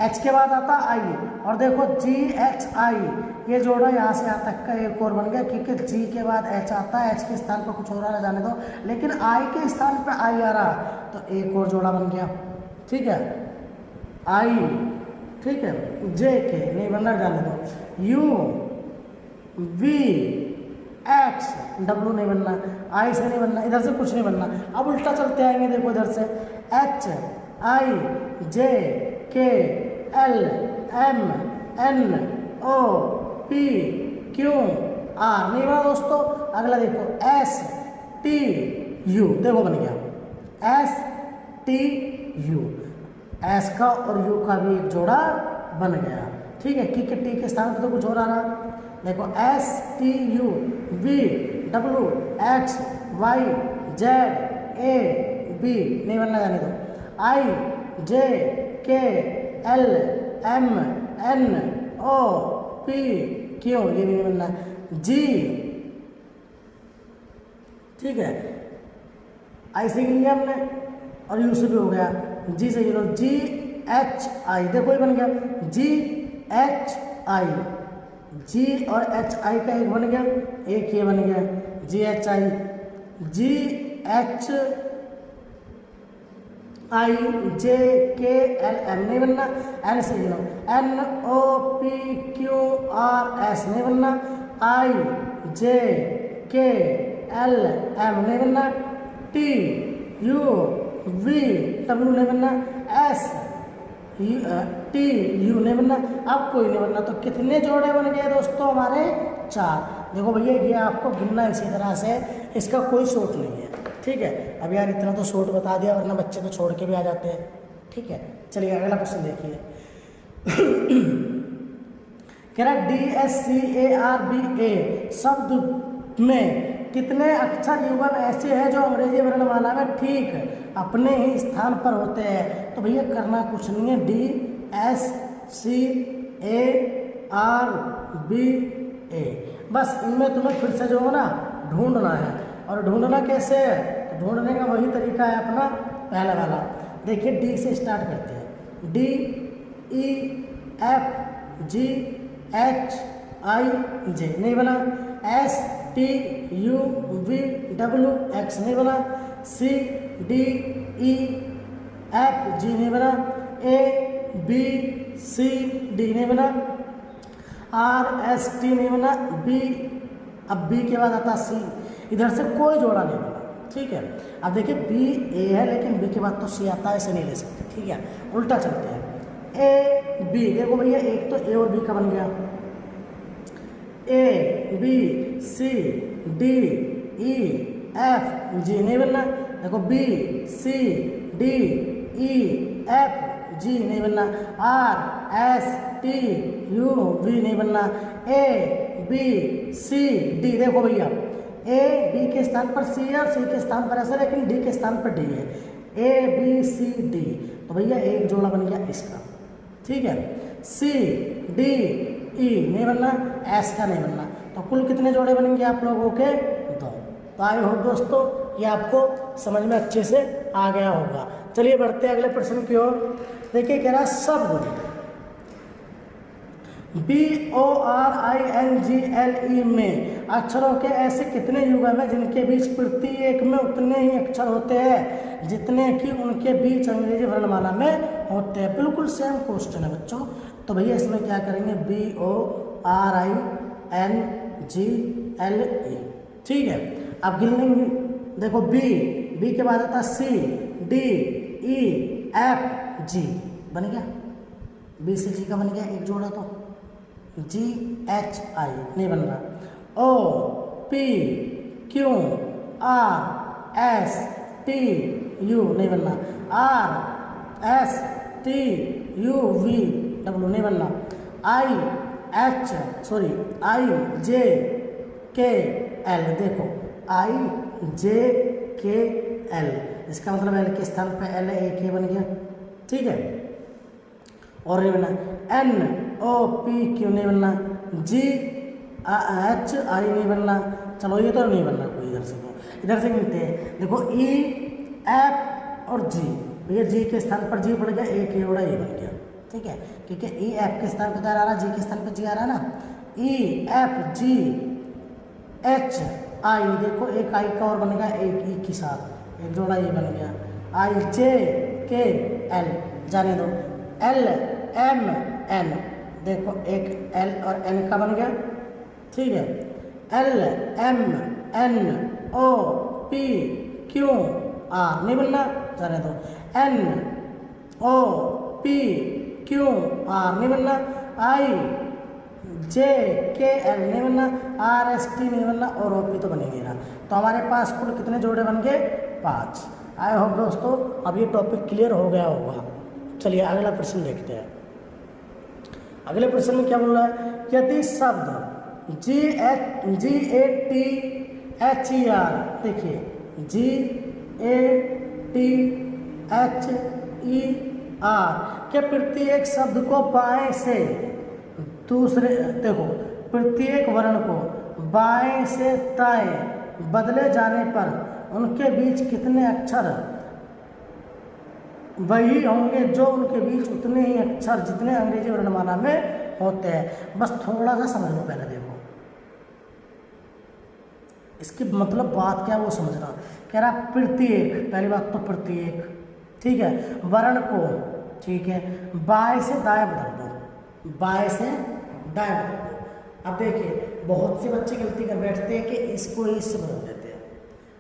एच के बाद आता आई, और देखो जी एच आई, ये जोड़ा यहाँ से यहाँ तक का एक और बन गया, क्योंकि जी के बाद एच आता है, एच के स्थान पर कुछ और आ रहा जाने दो, लेकिन आई के स्थान पर आई आ रहा, तो एक और जोड़ा बन गया, ठीक है, आई, ठीक है, जे के नहीं बनना, जाने दो, यू वी एक्स, डब्लू नहीं बनना, आई से नहीं बनना, इधर से कुछ नहीं बनना। अब उल्टा चलते आएंगे, देखो इधर से H I J K L M N O P Q R नहीं बना दोस्तों। अगला देखो एस टी यू, देखो बन गया एस टी यू, एस का और यू का भी एक जोड़ा बन गया, ठीक है, क्योंकि टी के स्थान पर तो कुछ और आ रहा। देखो S T U V W X Y Z A B नहीं बनना, जाने दो, I J K L M N O P Q, ये भी नहीं बनना, जी, ठीक है, आई से लिया हमने और यू से भी हो गया, जी से लो, जी एच आई, देखो ये बन गया जी एच आई, जी और एच आई का एक बन गया, एक ये बन गया जी H I, ji H I J K L M नहीं बनना, एन से लो, N O P Q R S नहीं बनना, आई जे के एल एम नहीं बनना, टी यू वी डब्ल्यू नहीं बनना, एस टी यू नहीं बनना, अब कोई नहीं बनना। तो कितने जोड़े बन गए दोस्तों हमारे? 4। देखो भैया ये आपको गिनना इसी तरह से, इसका कोई शॉर्ट नहीं है, ठीक है। अब यार इतना तो शॉर्ट बता दिया, वरना बच्चे तो छोड़ के भी आ जाते हैं, ठीक है। चलिए अगला क्वेश्चन देखिए। कह रहा D S C A R B A शब्द में कितने अक्षर युगल ऐसे हैं जो अंग्रेजी वर्णमाला में ठीक अपने ही स्थान पर होते हैं? तो भैया करना कुछ नहीं है, D S C A R B A, बस इनमें तुम्हें फिर से जो है ना ढूंढना है। और ढूंढना कैसे है? तो ढूंढने का वही तरीका है अपना पहला वाला। देखिए डी से स्टार्ट करते हैं, D E F G H I J नहीं बना, S T U V W X नहीं बना, सी डी ई एफ जी नहीं बना, ए बी सी डी नहीं बना, आर एस टी नहीं बना, बी, अब बी के बाद आता सी, इधर से कोई जोड़ा नहीं बना, ठीक है। अब देखिए बी ए है लेकिन बी के बाद तो सी आता है, इसे नहीं ले सकते, ठीक है। उल्टा चलते हैं, ए बी, देखो भैया एक तो ए और बी का बन गया, A B C D E F G नहीं बनना, देखो B C D E F G नहीं बनना, R S T U V नहीं बनना, ए बी सी डी, देखो भैया ए बी के स्थान पर सी है और सी के स्थान पर ऐसा, लेकिन डी के स्थान पर डी है, ए बी सी डी, तो भैया एक जोड़ा बन गया इसका, ठीक है। सी डी ई नहीं बनना, एस का नहीं बनना, तो कुल कितने जोड़े बनेंगे आप लोगों के? 2। तो आई होप दोस्तों ये आपको समझ में अच्छे से आ गया होगा। चलिए बढ़ते हैं अगले प्रश्न की ओर। देखिए कह रहा है शब्द BORINGLE में अक्षरों के ऐसे कितने युगल हैं जिनके बीच प्रति एक में उतने ही अक्षर होते हैं जितने कि उनके बीच अंग्रेजी वर्णमाला में होते हैं? बिल्कुल सेम क्वेश्चन है बच्चों। तो भैया इसमें क्या करेंगे, BORINGLE, ठीक है। अब गिन लेंगे, देखो बी के बाद आता सी डी ई एफ जी, बन गया, बी से जी का बन गया एक जोड़ा, तो जी एच आई नहीं बन रहा, O P Q R S T U नहीं बनना, R S T U V W नहीं बनना, आई जे के एल, देखो आई जे के एल, इसका मतलब एल के स्थान पे एल, एक ही बन गया, ठीक है। और नहीं बनना, एन ओ पी क्यू नहीं बनना, जी एच आई नहीं बनना। चलो ये तो नहीं बनना कोई, इधर से मिलते हैं। देखो ई एफ और जी, भैया जी के स्थान पर जी पड़ गया, एक ए उड़ा ए बन गया, ठीक है, क्योंकि ई एफ के स्थान पर क्या आ रहा है, जी के स्थान पर जी आ रहा है ना। ई एफ जी एच आई, देखो एक आई का और बन गया, एक ई के साथ एक जोड़ा ये बन गया, आई जे के एल, जाने दो, एल एम एन, देखो एक एल और एन का बन गया, ठीक है, L M N O P Q R नहीं बनना, जाने दो, N O P Q R नहीं बनना, आई जे के एल नहीं बनना, आर एस टी नहीं बनना, और ओ पी तो बनेगी ना। तो हमारे पास कुल कितने जोड़े बन गए, 5। आई होप दोस्तों अब ये टॉपिक क्लियर हो गया होगा। चलिए अगला प्रश्न देखते हैं। अगले प्रश्न में क्या बोल रहा है, यदि शब्द G A T H E R, देखिए G A T H E R के प्रत्येक शब्द को बाएं से दूसरे, देखो प्रत्येक वर्ण को बाएं से दाएं बदले जाने पर उनके बीच कितने अक्षर वही होंगे जो उनके बीच उतने ही अक्षर जितने अंग्रेजी वर्णमाला में होते हैं। बस थोड़ा सा समझ लो पहले, देखो इसकी मतलब बात क्या वो समझना। कह रहा प्रत्येक, पहली बात तो प्रत्येक, ठीक है, वर्ण को, ठीक है, बाएं से दाएं बदल दो, बाएं से दाएं बदल दो। अब देखिए बहुत से बच्चे गलती कर बैठते हैं कि इसको इससे बदल देते हैं।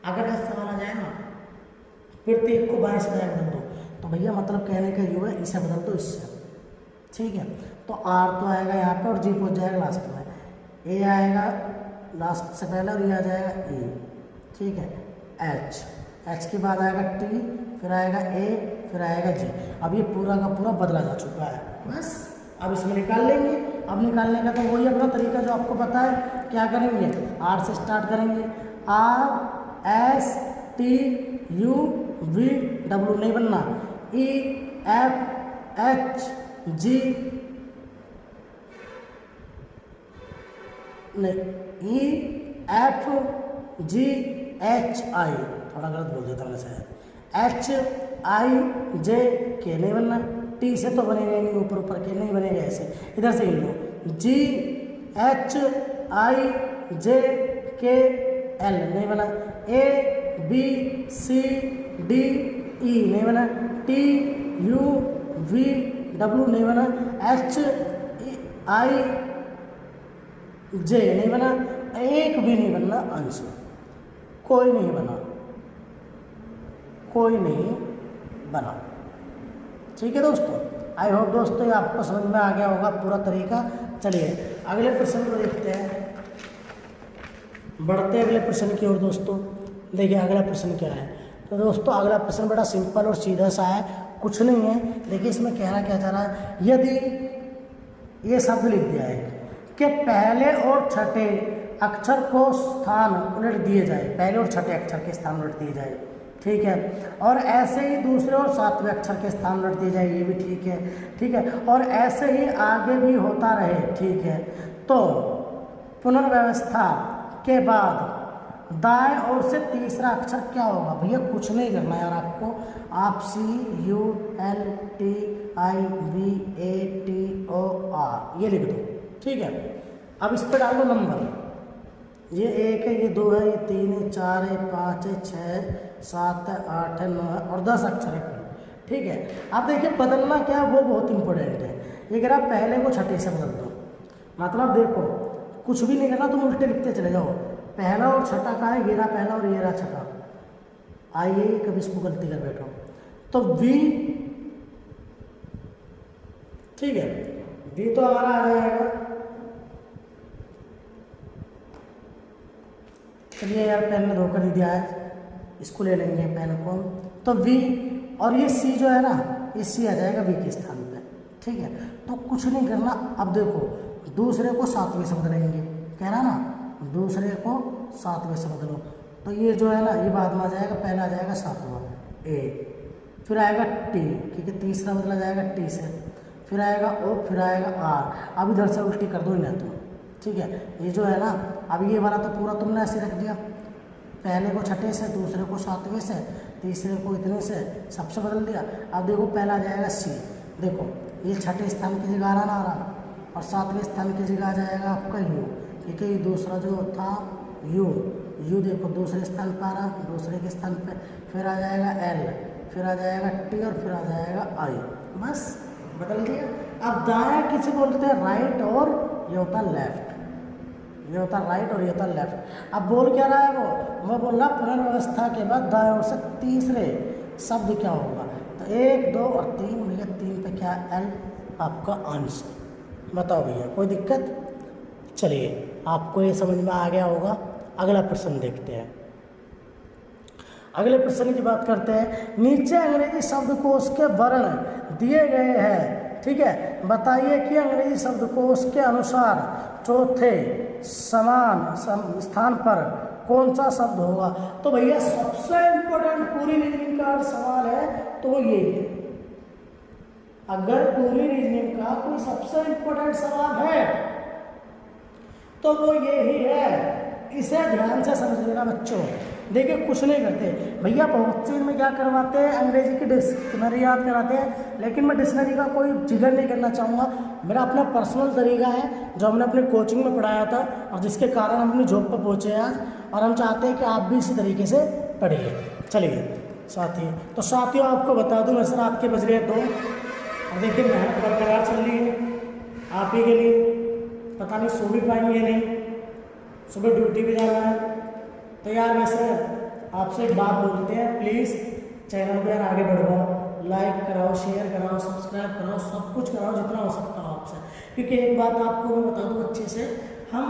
अगर ऐसा सवाल आ जाए ना, प्रत्येक को बाएं से दाएं बदल दो, तो भैया मतलब कहने का ये है इसे बदल दो इससे, ठीक है। तो आर तो आएगा यहाँ पे और जी पहुँच जाएगा लास्ट में, ए आएगा लास्ट से पहले और ये आ जाएगा ए, ठीक है, एच के बाद आएगा टी, फिर आएगा ए, फिर आएगा जी। अब ये पूरा का पूरा बदला जा चुका है, बस अब इसमें निकाल लेंगे। अब निकालने का तो वही अपना तरीका जो आपको पता है। क्या करेंगे, आर से स्टार्ट करेंगे, are S T U V W नहीं बनना, ई एफ एच जी नहीं, ई एफ जी एच आई, थोड़ा गलत बोल देता मैंने शायद, एच आई जे के नहीं बनना, टी से तो बनेगा नहीं, ऊपर ऊपर के नहीं बनेगा, ऐसे इधर से ही लो, जी H I J K L नहीं बना, ए बी सी डी ई नहीं बना, टी यू वी डब्ल्यू नहीं बना, एच आई जे नहीं बना, एक भी नहीं बनना अंश, कोई नहीं बना, कोई नहीं बना, ठीक है दोस्तों। आई होप दोस्तों ये आपको समझ में आ गया होगा पूरा तरीका। चलिए अगले प्रश्न को देखते हैं, बढ़ते अगले प्रश्न की ओर दोस्तों। देखिए अगला प्रश्न क्या है, तो दोस्तों अगला प्रश्न बड़ा सिंपल और सीधा सा है, कुछ नहीं है। देखिए इसमें कहना क्या चाह रहा है, यदि ये शब्द लिख दिया है कि पहले और छठे अक्षर को स्थान उलट दिए जाए, पहले और छठे अक्षर के स्थान उलट दिए जाए, ठीक है, और ऐसे ही दूसरे और सातवें अक्षर के स्थान उलट दिए जाए, ये भी ठीक है, ठीक है, और ऐसे ही आगे भी होता रहे, ठीक है। तो पुनर्व्यवस्था के बाद दाएं ओर से तीसरा अक्षर क्या होगा, भैया कुछ नहीं करना यार आपको, आप C U L T I V A T O R ये लिख दो, ठीक है। अब इस पर डालो नंबर, ये 1 है, ये 2 है, ये 3 है, 4 है, 5 है, 6 7 है, 8 है, 9 है और 10 अक्षर है, ठीक है। अब देखिए बदलना क्या है वो बहुत इंपॉर्टेंट है। ये कह रहा पहले को छठे से बदल दो, मतलब देखो कुछ भी नहीं करना, तुम उल्टे लिखते चले जाओ, पहला और छठा का है, ये रहा पहला और ये रहा छठा, आइए कभी इसको गलती कर बैठो, तो वी, ठीक है, वी तो हमारा आ जाएगा, चलिए यार पेन ने धोखा नहीं दिया है, इसको ले लेंगे पेन को, तो वी और ये सी जो है ना, ये सी आ जाएगा वी के स्थान पे, ठीक है। तो कुछ नहीं करना, अब देखो दूसरे को सातवें से बदलेंगे, कह रहा ना दूसरे को सातवें से बदलो, तो ये जो है ना ये बाद में आ जाएगा, पहला आ जाएगा सातवां ए, फिर आएगा टी, क्योंकि तीसरा बदला जाएगा टी से, फिर आएगा ओ, फिर आएगा आर। अब इधर से उल्टी कर दो इन्हें तुम, ठीक है। ये जो है ना, अब ये वाला तो पूरा तुमने ऐसे रख दिया, पहले को छठे से, दूसरे को सातवें से, तीसरे को इतने से, सबसे बदल दिया। अब देखो पहला आ जाएगा सी, देखो ये छठे स्थान की जगह आ रहा और सातवें स्थान की जगह आ जाएगा आपका यू, ठीक है। ये दूसरा जो था यू, यू देखो दूसरे स्थान पर आ रहा, दूसरे के स्थान पे, फिर आ जाएगा एल, फिर आ जाएगा टी और फिर आ जाएगा आई, बस बदल दिया। अब दायां किसे बोलते हैं? राइट, और ये होता लेफ्ट, ये होता राइट और ये होता लेफ्ट। अब बोल क्या रहा है वो? मैं बोल रहा पुनर्व्यवस्था के बाद दाएं ओर से तीसरे शब्द क्या होगा? तो 1, 2 और 3, भैया 3 पे क्या? एल आपका आंसर। बताओ भैया कोई दिक्कत? चलिए आपको ये समझ में आ गया होगा। अगला प्रश्न देखते हैं। अगले प्रश्न की बात करते हैं। नीचे अंग्रेजी शब्दकोश के वर्ण दिए गए हैं, ठीक है। बताइए कि अंग्रेजी शब्दकोश के अनुसार चौथे समान स्थान पर कौन सा शब्द होगा? तो भैया सबसे इम्पोर्टेंट पूरी रीजनिंग का सवाल है तो वो यही है। अगर पूरी रीजनिंग का कोई सबसे इम्पोर्टेंट सवाल है तो वो यही है। इसे ध्यान से समझ लेना बच्चों। देखिए कुछ नहीं करते भैया, बहुत से में क्या करवाते हैं, अंग्रेजी की डिक्शनरी याद कराते हैं, लेकिन मैं डिक्शनरी का कोई जिक्र नहीं करना चाहूँगा। मेरा अपना पर्सनल तरीका है जो हमने अपने कोचिंग में पढ़ाया था और जिसके कारण हम अपनी जॉब पर पहुँचे हैं आज, और हम चाहते हैं कि आप भी इसी तरीके से पढ़िए। चलिए साथी, तो साथियों आपको बता दूँ, वैसे रात के बज रहे हैं 2 और देखिए मेहनत बरकरार चल रही है आप ही के लिए। पता नहीं सो भी पाएंगे नहीं, सुबह ड्यूटी भी जाना है। तो यार वैसे आपसे एक बात बोलते हैं, प्लीज़ चैनल को यार आगे बढ़ाओ, लाइक कराओ, शेयर कराओ, सब्सक्राइब कराओ, सब कुछ कराओ जितना हो सकता हो आपसे। क्योंकि एक बात आपको मैं बता दूँ अच्छे से, हम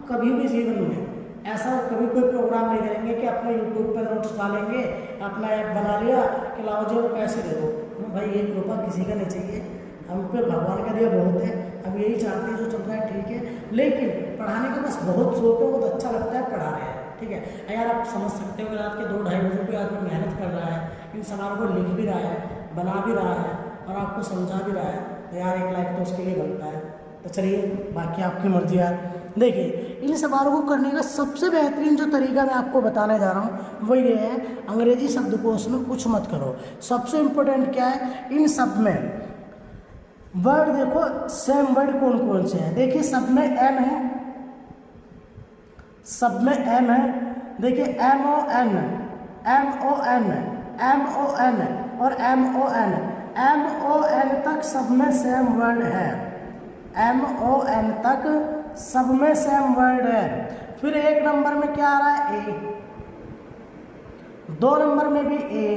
कभी भी जीवन में ऐसा कभी कोई प्रोग्राम नहीं करेंगे कि अपने यूट्यूब पर नोट्स डालेंगे, अपना ऐप बना लिया कि लाओ जी वो पैसे दे दो। भाई एक रुपया किसी का नहीं चाहिए, हम पे भगवान का दिया बहुत है, हम यही चाहते हैं जो चल रहा है ठीक है, लेकिन पढ़ाने का बस बहुत शौक है, बहुत अच्छा लगता है, पढ़ा रहे हैं, ठीक है। यार आप समझ सकते हो कि रात के 2-2:30 बजे कोई आदमी मेहनत कर रहा है, इन सवालों को लिख भी रहा है, बना भी रहा है और आपको समझा भी रहा है, तो यार एक लाइक तो उसके लिए बनता है। तो चलिए बाकी आपकी मर्जी यार। देखिए इन सवालों को करने का सबसे बेहतरीन जो तरीका मैं आपको बताने जा रहा हूँ वो ये है, अंग्रेजी शब्दकोश में कुछ मत करो। सबसे इम्पोर्टेंट क्या है, इन सब में वर्ड देखो सेम वर्ड कौन कौन से हैं। देखिए सब में एम है, सब में एम है। देखिए MON, MON, MON और MON, MON तक सब में सेम वर्ड है, MON तक सब में सेम वर्ड है। फिर 1 नंबर में क्या आ रहा है? ए, 2 नंबर में भी ए,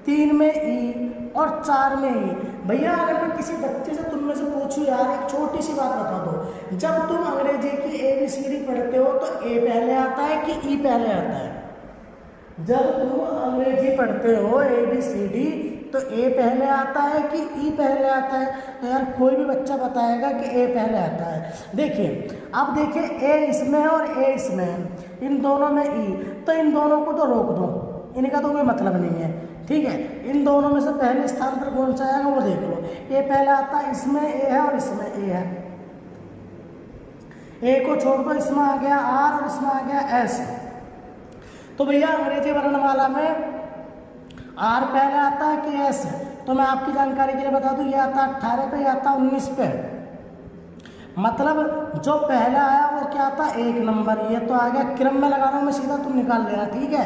3 में ई और 4 में ई। भैया अगर मैं किसी बच्चे से तुम में से पूछूं यार एक छोटी सी बात बता दो, जब तुम अंग्रेजी की ABCD पढ़ते हो तो ए पहले आता है कि ई पहले आता है? जब तुम अंग्रेजी पढ़ते हो ABCD तो ए पहले आता है कि ई पहले आता है? तो यार कोई भी बच्चा बताएगा कि ए पहले आता है। देखिए अब देखिए ए इसमें है और ए इसमें है, इन दोनों में ई, तो इन दोनों को तो रोक दो, इनका तो कोई मतलब नहीं है, ठीक है। इन दोनों में से पहले स्थान पर कौन सा आएगा वो देख लो। ए पहले आता है, इसमें ए है और इसमें ए है, ए को छोड़ दो, इसमें आ गया आर और इसमें आ गया एस। तो भैया अंग्रेजी वर्णमाला में आर पहले आता है कि एस? तो मैं आपकी जानकारी के लिए बता दूं, ये आता है 18 पे, ये आता है 19 पे। मतलब जो पहले आया वो क्या था? 1 नंबर। ये तो आ गया, क्रम में लगा रहा हूँ मैं सीधा, तुम निकाल लेना, ठीक है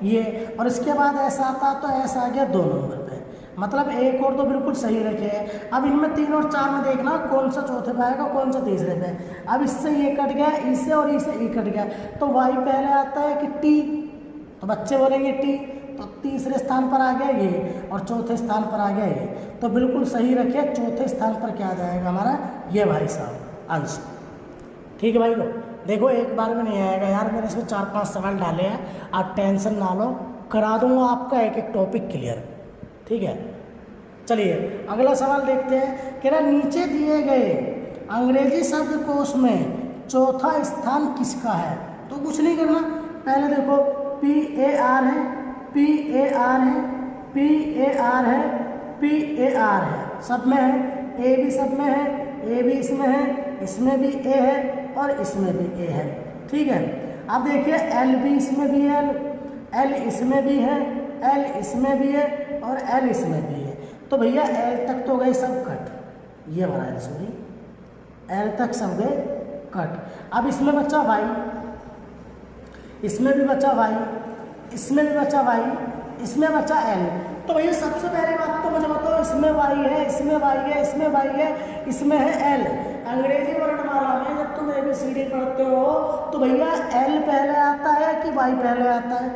ये। और इसके बाद ऐसा आता तो ऐसा आ गया 2 नंबर पे। मतलब एक और तो बिल्कुल सही रखे हैं। अब इनमें 3 और 4 में देखना कौन सा चौथे पे आएगा, कौन सा तीसरे पे। अब इससे ये कट गया, इससे और इससे ई कट गया, तो वाई पहले आता है कि टी? तो बच्चे बोलेंगे टी, तो तीसरे स्थान पर आ गया ये और चौथे स्थान पर आ गया ये। तो बिल्कुल सही रखिए, चौथे स्थान पर क्या आ जाएगा हमारा? ये भाई साहब आंसर, ठीक है भाई। को देखो एक बार में नहीं आएगा यार, मैंने इसमें 4-5 सवाल डाले हैं, आप टेंशन ना लो, करा दूंगा आपका एक एक टॉपिक क्लियर, ठीक है। चलिए अगला सवाल देखते हैं। कह रहा नीचे दिए गए अंग्रेजी शब्दकोश में चौथा स्थान किसका है? तो कुछ नहीं करना, पहले देखो PAR है, PAR है, PAR है, PAR है, सब में है। ए भी सब में है, ए भी इसमें है, इसमें भी ए है और इसमें भी ए है। ठीक है, अब देखिए एल भी इसमें भी है, एल इसमें भी है, एल इसमें भी है और एल इसमें भी है। तो भैया एल तक तो गए सब कट, ये बना है सॉरी, एल तक सब गए कट। अब इसमें बचा वाई, इसमें भी बचा वाई, इसमें भी बचा वाई, इसमें बचा एल। तो भैया सबसे पहली बात तो मुझे बताओ, इसमें वाई है, इसमें वाई है, इसमें वाई है, इसमें है एल। अंग्रेजी वर्णमाला में जब तुम ABCD पढ़ते हो तो भैया एल पहले आता है कि वाई पहले आता है?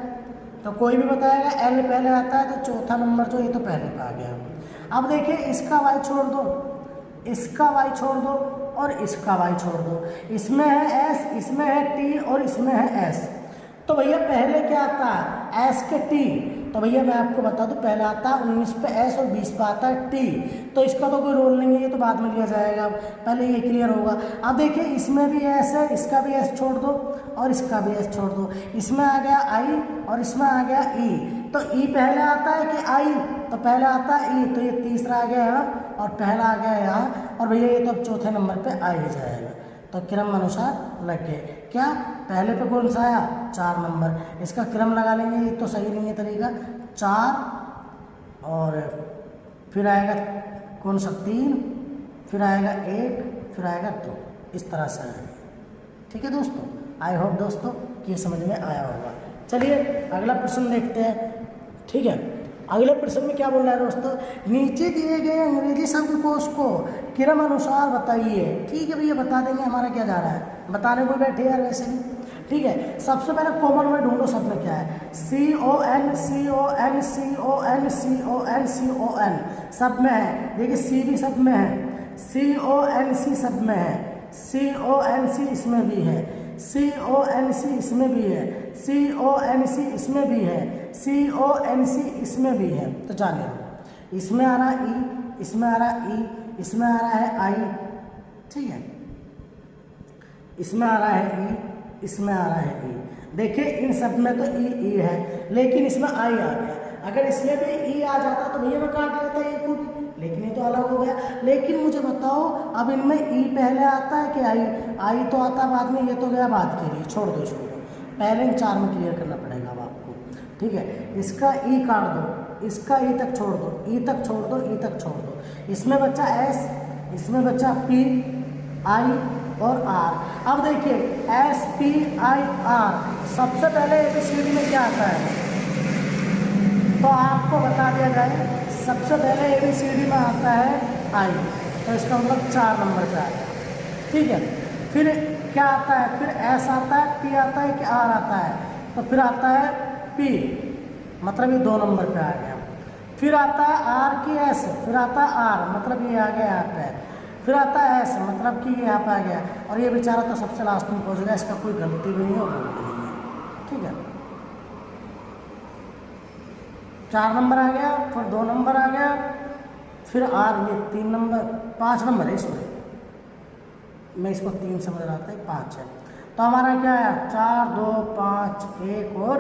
तो कोई भी बताएगा एल पहले आता है, तो चौथा नंबर जो ये तो पहले पे आ गया। अब देखिए इसका वाई छोड़ दो, इसका वाई छोड़ दो और इसका वाई छोड़ दो। इसमें है एस, इसमें है टी और इसमें है एस। तो भैया पहले क्या आता है? एस के टी। तो भैया मैं आपको बता दूं, पहले आता है 19 पे एस और 20 पे आता है टी। तो इसका तो कोई रोल नहीं है, ये तो बाद में लिया जाएगा, पहले ये क्लियर होगा। अब देखिए इसमें भी एस है, इसका भी एस छोड़ दो और इसका भी एस छोड़ दो। इसमें आ गया आई और इसमें आ गया ई। तो ई पहले आता है कि आई? तो पहले आता है ई, तो ये तीसरा आ गया यहाँ और पहला आ गया यहाँ, और भैया ये तो अब चौथे नंबर पे आ ही जाएगा। तो क्रम अनुसार लग गए। क्या पहले पे कौन सा आया? 4 नंबर। इसका क्रम लगा लेंगे, ये तो सही नहीं है तरीका। 4 और फिर आएगा कौन सा 3, फिर आएगा 1, फिर आएगा 2, इस तरह से आएगा। ठीक है दोस्तों, आई होप दोस्तों कि ये समझ में आया होगा। चलिए अगला प्रश्न देखते हैं। ठीक है, अगले प्रश्न में क्या बोल रहा है दोस्तों? नीचे दिए गए अंग्रेजी शब्दकोश को क्रम अनुसार बताइए। ठीक है भैया, बता देंगे, हमारा क्या जा रहा है, बताने को बैठे यार वैसे भी। ठीक है, सबसे पहले कॉमन वर्ड ढूंढो, सब में क्या है? CON CON CON CON CON सब में है। देखिए सी भी सब में है, CONC सब में है, CONC इसमें भी है, CONC इसमें भी है, CONC इसमें भी है, CONC इसमें भी है। तो जाने दो, इसमें आ रहा है ई, इसमें आ रहा है ई, इसमें आ रहा है आई। ठीक है, इसमें आ रहा है ई, इसमें आ रहा है ई। देखिए इन सब में तो ई है, लेकिन इसमें आई आ गया। अगर इसमें भी ई आ जाता तो भैया मैं काट लेता ये को, लेकिन ये तो अलग हो गया। लेकिन मुझे बताओ, अब इनमें ई पहले आता है कि आई? आई तो आता बाद में, ये तो गया बाद के लिए, छोड़ दो छोड़ दो, पहले इन 4 में क्लियर करना पड़ेगा अब आपको। ठीक है, इसका ई काट दो, इसका ई तक छोड़ दो, ई तक छोड़ दो, ई तक छोड़ दो। इसमें बचा एस, इसमें बचा पी, आई और आर। अब देखिए SPIR, सबसे पहले ABCD में क्या आता है? तो आपको बता दिया जाए, सबसे पहले ABCD में आता है आई, तो इसका मतलब 4 नंबर पे आया। ठीक है, फिर क्या आता है? फिर S आता है, P आता है कि R आता है? तो फिर आता है P, मतलब ये 2 नंबर पे आ गया। फिर आता है R की S, फिर आता है R, मतलब ये आ गया यहाँ पे। फिर आता है S, मतलब कि ये यहाँ पे आ गया। और ये बेचारा तो सबसे लास्ट में पहुँच गया, इसका कोई गलती भी नहीं है और गलती नहीं है। ठीक है, 4 नंबर आ गया, फिर 2 नंबर आ गया, फिर R, ये 3 नंबर, 5 नंबर है इसमें, मैं इसको 3 समझ रहा था, 5 है। तो हमारा क्या है? 4 2 5 1 और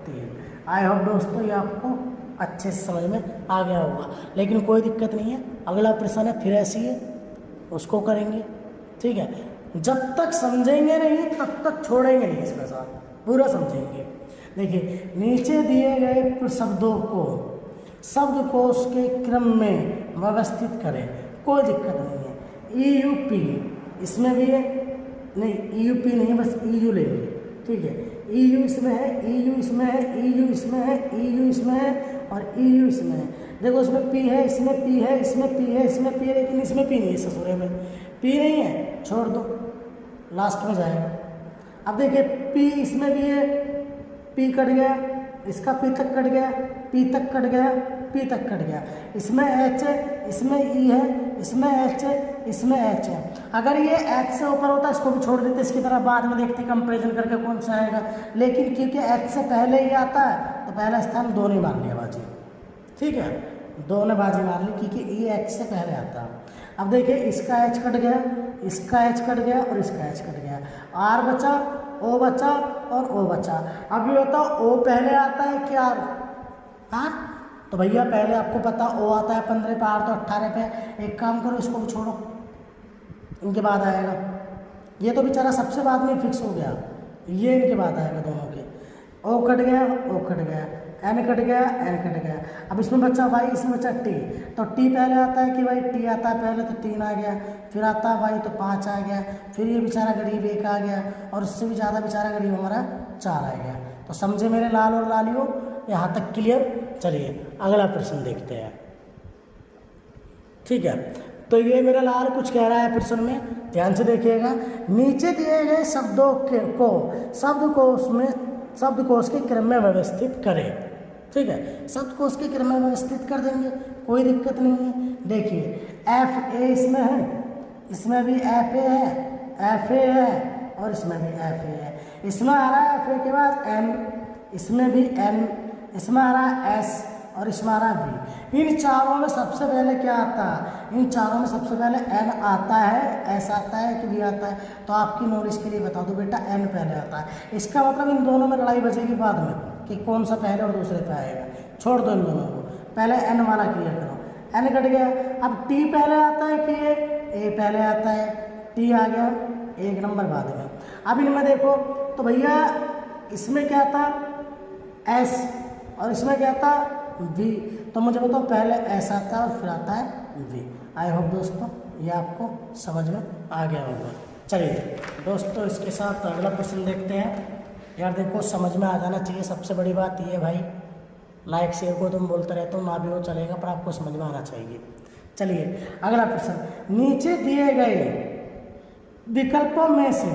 3। आई होप दोस्तों ये आपको अच्छे से समझ में आ गया होगा, लेकिन कोई दिक्कत नहीं है। अगला प्रश्न है फिर ऐसी है, उसको करेंगे। ठीक है, जब तक समझेंगे नहीं तब तक छोड़ेंगे नहीं, इसके साथ पूरा समझेंगे। देखिए नीचे दिए गए शब्दों को शब्दकोश के क्रम में व्यवस्थित करें, कोई दिक्कत नहीं है। EUP इसमें भी है, नहीं EUP नहीं, बस EU लेंगे। ठीक है, EU इसमें है, EU इसमें है, EU इसमें है, EU इसमें है और EU इसमें है। देखो इसमें P है, इसमें P है, इसमें P है, इसमें P है, लेकिन इसमें P नहीं है, ससुरे में P नहीं है, छोड़ दो, लास्ट में जाएगा। अब देखिए P इसमें भी है, P कट गया, इसका P तक कट गया, P तक कट गया, P तक कट गया। इसमें H है, इसमें E है, इसमें H है, इसमें H है। अगर ये H से ऊपर होता इसको भी छोड़ देते, इसकी तरह बाद में देखते कंपेरिजन करके कौन सा आएगा। लेकिन क्योंकि H से पहले ही आता है तो पहला स्थान 2 ने मार लिया बाजी। ठीक है, 2 ने बाजी मार ली क्योंकि E H से पहले आता है। अब देखिए इसका H कट गया, इसका H कट गया और इसका H कट गया। R बचा, O बचा और O बचा। अब ये बताओ O पहले आता है कि R? हाँ, तो भैया पहले आपको पता ओ आता है 15 पे, आर तो 18 पे। एक काम करो, इसको भी छोड़ो, इनके बाद आएगा। ये तो बेचारा सबसे बाद में फिक्स हो गया, ये इनके बाद आएगा दोनों के। ओ कट गया, ओ कट गया, एन कट गया, एन कट गया। अब इसमें बच्चा वाई, इसमें बच्चा टी। तो टी पहले आता है कि भाई टी आता है पहले, तो 3 आ गया। फिर आता है वाई तो 5 आ गया। फिर ये बेचारा गरीब 1 आ गया, और उससे भी ज़्यादा बेचारा गरीब हमारा 4 आ गया। तो समझे मेरे लाल और लालियों, यहाँ तक क्लियर। चलिए अगला प्रश्न देखते हैं। ठीक है, तो ये मेरा लाल कुछ कह रहा है प्रश्न में, ध्यान से देखिएगा। नीचे दिए गए शब्दों को शब्दकोश के क्रम में व्यवस्थित करें। ठीक है, शब्दकोश के क्रम में व्यवस्थित कर देंगे, कोई दिक्कत नहीं है। देखिए एफ ए इसमें है, इसमें भी एफ ए है, एफ ए है, और इसमें भी एफ ए है। इसमें आ रहा है एफ ए के बाद एन, इसमें भी एन, इसमें आ रहा है एस, और इसमें आ रहा है बी। इन चारों में सबसे पहले क्या आता है? इन चारों में सबसे पहले एन आता है, एस आता है कि बी आता है? तो आपकी नॉलेज के लिए बता दो बेटा, एन पहले आता है। इसका मतलब इन दोनों में लड़ाई बचेगी बाद में कि कौन सा पहले और दूसरे पे आएगा। छोड़ दो इन दोनों को, पहले एन वाला क्लियर करो। एन कट गया। अब टी पहले आता है कि ए पहले आता है? टी आ गया, 1 नंबर बाद में। अब इनमें देखो तो भैया इसमें क्या था? एस, और इसमें क्या था? वी। तो मुझे बताओ पहले एस आता है और फिर आता है वी। आई होप दोस्तों ये आपको समझ में आ गया होगा। चलिए दोस्तों इसके साथ अगला प्रश्न देखते हैं। यार देखो समझ में आ जाना चाहिए, सबसे बड़ी बात ये भाई। लाइक शेयर को तुम बोलते रहते हो, ना भी वो चलेगा, पर आपको समझ में आना चाहिए। चलिए अगला प्रश्न, नीचे दिए गए विकल्पों में से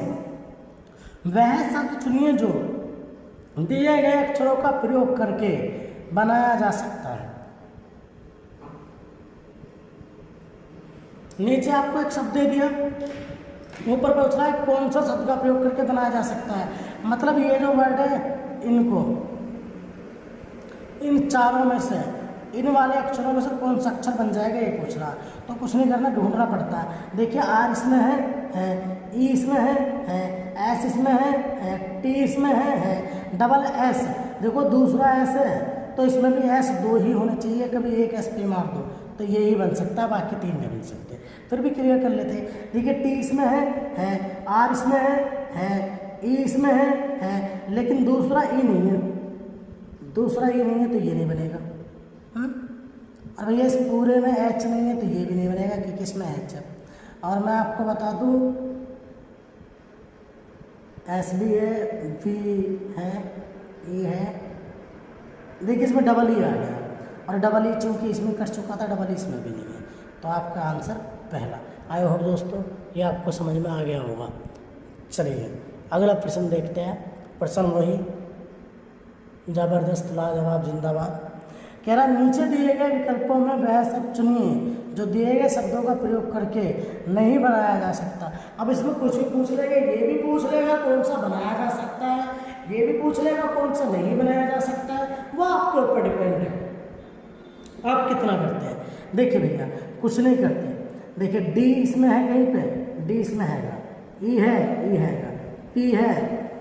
वह शब्द चुनिए जो दिए गए अक्षरों का प्रयोग करके बनाया जा सकता है। नीचे आपको एक शब्द दे दिया, ऊपर पूछ रहा है कौन सा शब्द का प्रयोग करके बनाया जा सकता है। मतलब ये जो वर्ड है इनको, इन चारों में से, इन वाले अक्षरों में से कौन सा अक्षर बन जाएगा ये पूछ रहा। तो कुछ नहीं करना, ढूंढना पड़ता है। देखिए आर इसमें है, ई इसमें है, एस इसमें है, टी इसमें है, डबल एस। देखो दूसरा एस है तो इसमें भी एस 2 ही होने चाहिए, कभी एक एस पे मार दो तो ये ही बन सकता है, बाकी 3 नहीं बन सकते। फिर भी क्लियर कर लेते हैं। देखिए टी इसमें है, आर इसमें है, ई इसमें है, लेकिन दूसरा ई नहीं है, दूसरा ई नहीं है तो ये नहीं बनेगा। और भैया इस पूरे में एच नहीं है तो ये भी नहीं बनेगा क्योंकि इसमें एच है। और मैं आपको बता दूं एस भी है, वी है, ई है। देखिए इसमें डबल ई आ गया, और डबल ई चूँकि इसमें कट चुका था, डबल ई इसमें भी नहीं है, तो आपका आंसर पहला। आई होप दोस्तों ये आपको समझ में आ गया होगा। चलिए अगला प्रश्न देखते हैं। प्रश्न वही ज़बरदस्त, लाजवाब, जिंदाबाद। कह रहा नीचे दिए गए विकल्पों में वह शब्द चुनिए जो दिए गए शब्दों का प्रयोग करके नहीं बनाया जा सकता। अब इसमें कुछ भी पूछ लेगा, ये भी पूछ लेगा कौन सा बनाया जा सकता है, ये भी पूछ लेगा कौन सा नहीं बनाया जा सकता है। वो आपके ऊपर डिपेंड है, आप कितना करते हैं। देखिए भैया कुछ नहीं करते। देखिए डी इसमें है कहीं पे, डी इसमें हैगा, ई है, ई हैगा, पी है,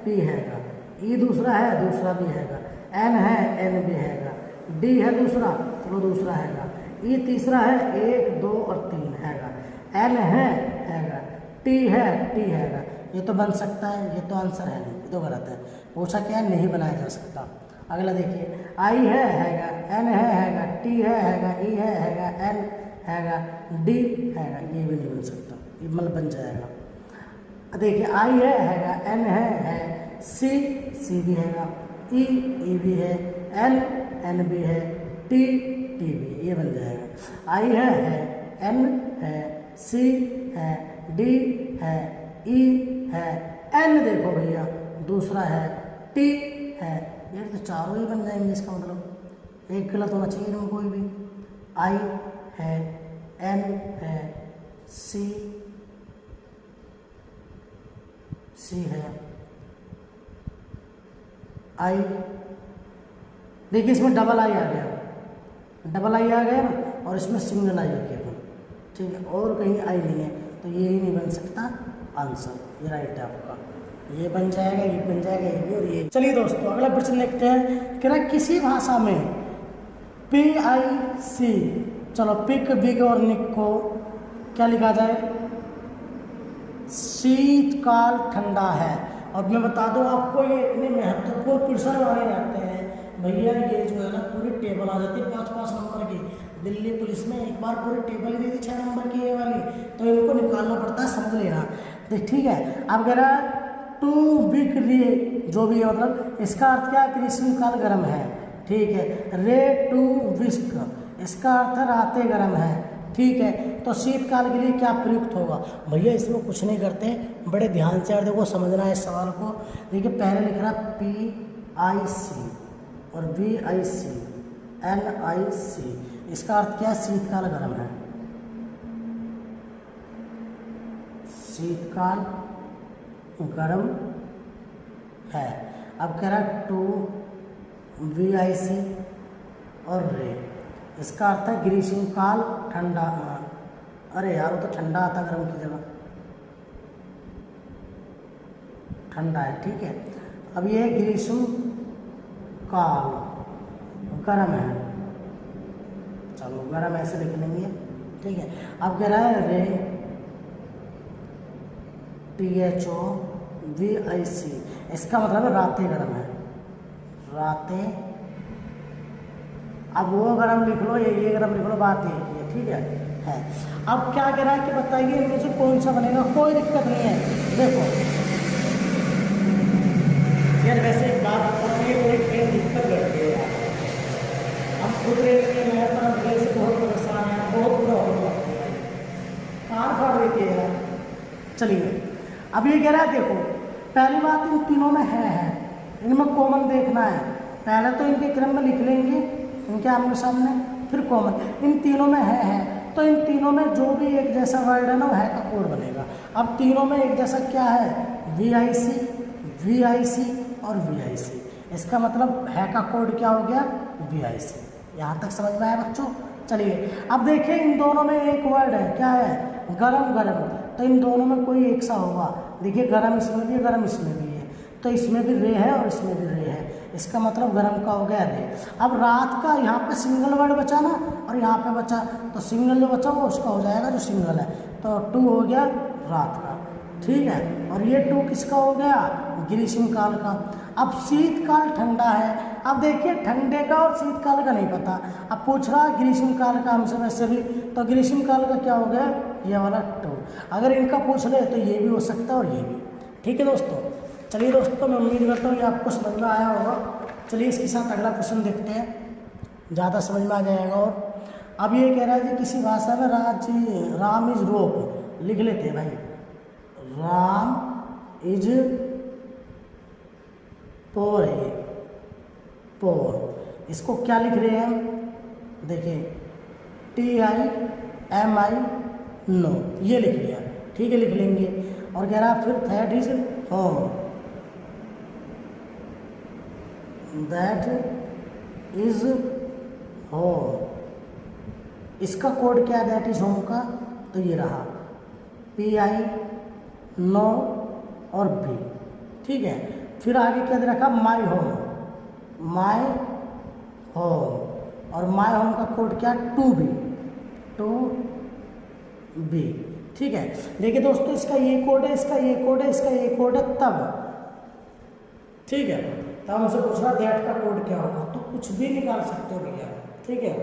पी हैगा, ई दूसरा है, दूसरा भी हैगा, एन है, एन भी हैगा, डी है दूसरा, चलो दूसरा हैगा, ई तीसरा है, 1 2 और 3 हैगा, एन है हैगा, टी है, टी हैगा। ये तो बन सकता है, ये तो आंसर है नहीं, ये तो गलत है। पूछा क्या है? नहीं बनाया जा सकता। अगला देखिए आई है हैगा, एन है हैगा, टी है हैगा, ई है हैगा, एन हैगा, डी हैगा, ये भी नहीं बन सकता, ये मतलब बन जाएगा। देखिए आई है हैगा, एन है, सी भी हैगा, ई भी है, एन भी है, टी भी है, ये बन जाएगा। आई है, एन है, सी है, डी है, ई है, एन देखो भैया दूसरा है, टी है, ये तो चारों ही बन जाएंगे। इसका मतलब एक गलत होना चाहिए इनमें कोई भी। आई है, एन है, सी है, आई। देखिए इसमें डबल आई आ गया, डबल आई आ गया ना, और इसमें सिंगल आई है केवल, ठीक है, और कहीं आई नहीं है, तो ये ही नहीं बन सकता आंसर। ये राइट है आपका, ये बन जाएगा, ये बन जाएगा, ये भी और ये। चलिए दोस्तों अगला प्रश्न देखते हैं। कह रहा किसी भाषा में PIC, चलो पिक, बिग और निक को क्या लिखा जाए? शीतकाल ठंडा है। और मैं बता दूं आपको, ये इतने महत्वपूर्ण प्रश्न माने जाते हैं भैया, ये जो है ना पूरी टेबल आ जाती है 5-5 नंबर की। दिल्ली पुलिस में एक बार पूरी टेबल ही दी थी 6 नंबर की ये वाली, तो इनको निकालना पड़ता है, समझ लेना। ठीक है, अब कह रहा है टू बिग रे, जो भी है मतलब इसका अर्थ क्या है? ग्रीष्मकाल गर्म है। ठीक है, रे टू विस्क, इसका अर्थ है रातें गर्म है। ठीक है, तो शीतकाल के लिए क्या प्रयुक्त होगा? भैया इसमें कुछ नहीं करते, बड़े ध्यान से और देखो समझना है इस सवाल को। देखिए पहले लिख रहा PIC और BIC NIC, इसका अर्थ क्या है? शीतकाल गर्म है, शीतकाल गर्म है। अब कह रहा है टू VIC और रे, इसका अर्थ है ग्रीष्मकाल ठंडा। अरे यार वो तो ठंडा आता गर्म की जगह, ठंडा है। ठीक है, अब ये ग्रीष्म काल गर्म है, चलो गर्म ऐसे लिख लेंगे। ठीक है, अब कह रहा है रे THO VIC, इसका मतलब है रातें गर्म है, रातें। अब वो गर्म लिख लो, ये गर्म लिख लो, बात एक ही है। ठीक है। अब क्या कह रहा है कि बताइए इनमें से कौन सा बनेगा? कोई दिक्कत नहीं है, देखो यार वैसे एक बात बताओ, ये पूरी ट्रेन दिक्कत करती है यार, हम खुद रेल में मैं अपना रेल से बहुत परेशान है, बहुत बुरा होगा, कान फाड़ देती है यार। चलिए अब ये कह रहा है, देखो पहली बात इन तीनों में है, इनमें कॉमन देखना है। पहले तो इनके क्रम में लिख लेंगे इनके आमने सामने, फिर कॉमन। इन तीनों में है, तो इन तीनों में जो भी एक जैसा वर्ड है ना वो है का कोड बनेगा। अब तीनों में एक जैसा क्या है? VIC, VIC और VIC, इसका मतलब है का कोड क्या हो गया? VIC। यहाँ तक समझ में आया बच्चों? चलिए अब देखिए इन दोनों में एक वर्ड है, क्या है? गरम गरम, तो इन दोनों में कोई एक सा होगा। देखिए गरम इसमें भी है, गरम इसमें भी है, तो इसमें भी रे है और इसमें भी रे है, इसका मतलब गरम का हो गया रे। अब रात का यहाँ पे सिंगल वर्ड बचा ना, और यहाँ पे बचा, तो सिंगल जो बचा वो उसका हो जाएगा जो सिंगल है, तो टू हो गया रात का। ठीक है, और ये टू किसका हो गया? ग्रीष्मकाल का। अब शीतकाल ठंडा है, अब देखिए ठंडे का और शीतकाल का नहीं पता, अब पूछ रहा ग्रीष्मकाल का हमसे वैसे भी, तो ग्रीष्मकाल का क्या हो गया? ये वाला टू। अगर इनका पूछ ले तो ये भी हो सकता है और ये भी। ठीक है दोस्तों, चलिए दोस्तों मैं उम्मीद करता हूँ ये आपको समझ में आया होगा। चलिए इसके साथ अगला क्वेश्चन देखते हैं, ज़्यादा समझ में आ जाएगा। और अब ये कह रहा है कि किसी भाषा में राम इज रोप, लिख लेते हैं भाई, राम इज पोर है, पोर, इसको क्या लिख रहे हैं हम? देखिए TIMI नो, ये लिख लिया। ठीक है, लिख लेंगे। और कह रहा फिर that is home, that is home, इसका कोड क्या है दैट इज होम का? तो ये रहा PI नो और B। ठीक है, फिर आगे क्या दे रखा? माई होम, माई होम, और माई होम का कोड क्या? 2B, 2B। ठीक है, देखिए दोस्तों इसका ये कोड है, इसका ये कोड है, इसका ये कोड है, तब ठीक है, तब हमसे पूछ रहा दैट का कोड क्या होगा, तो कुछ भी निकाल सकते हो भैया। ठीक है,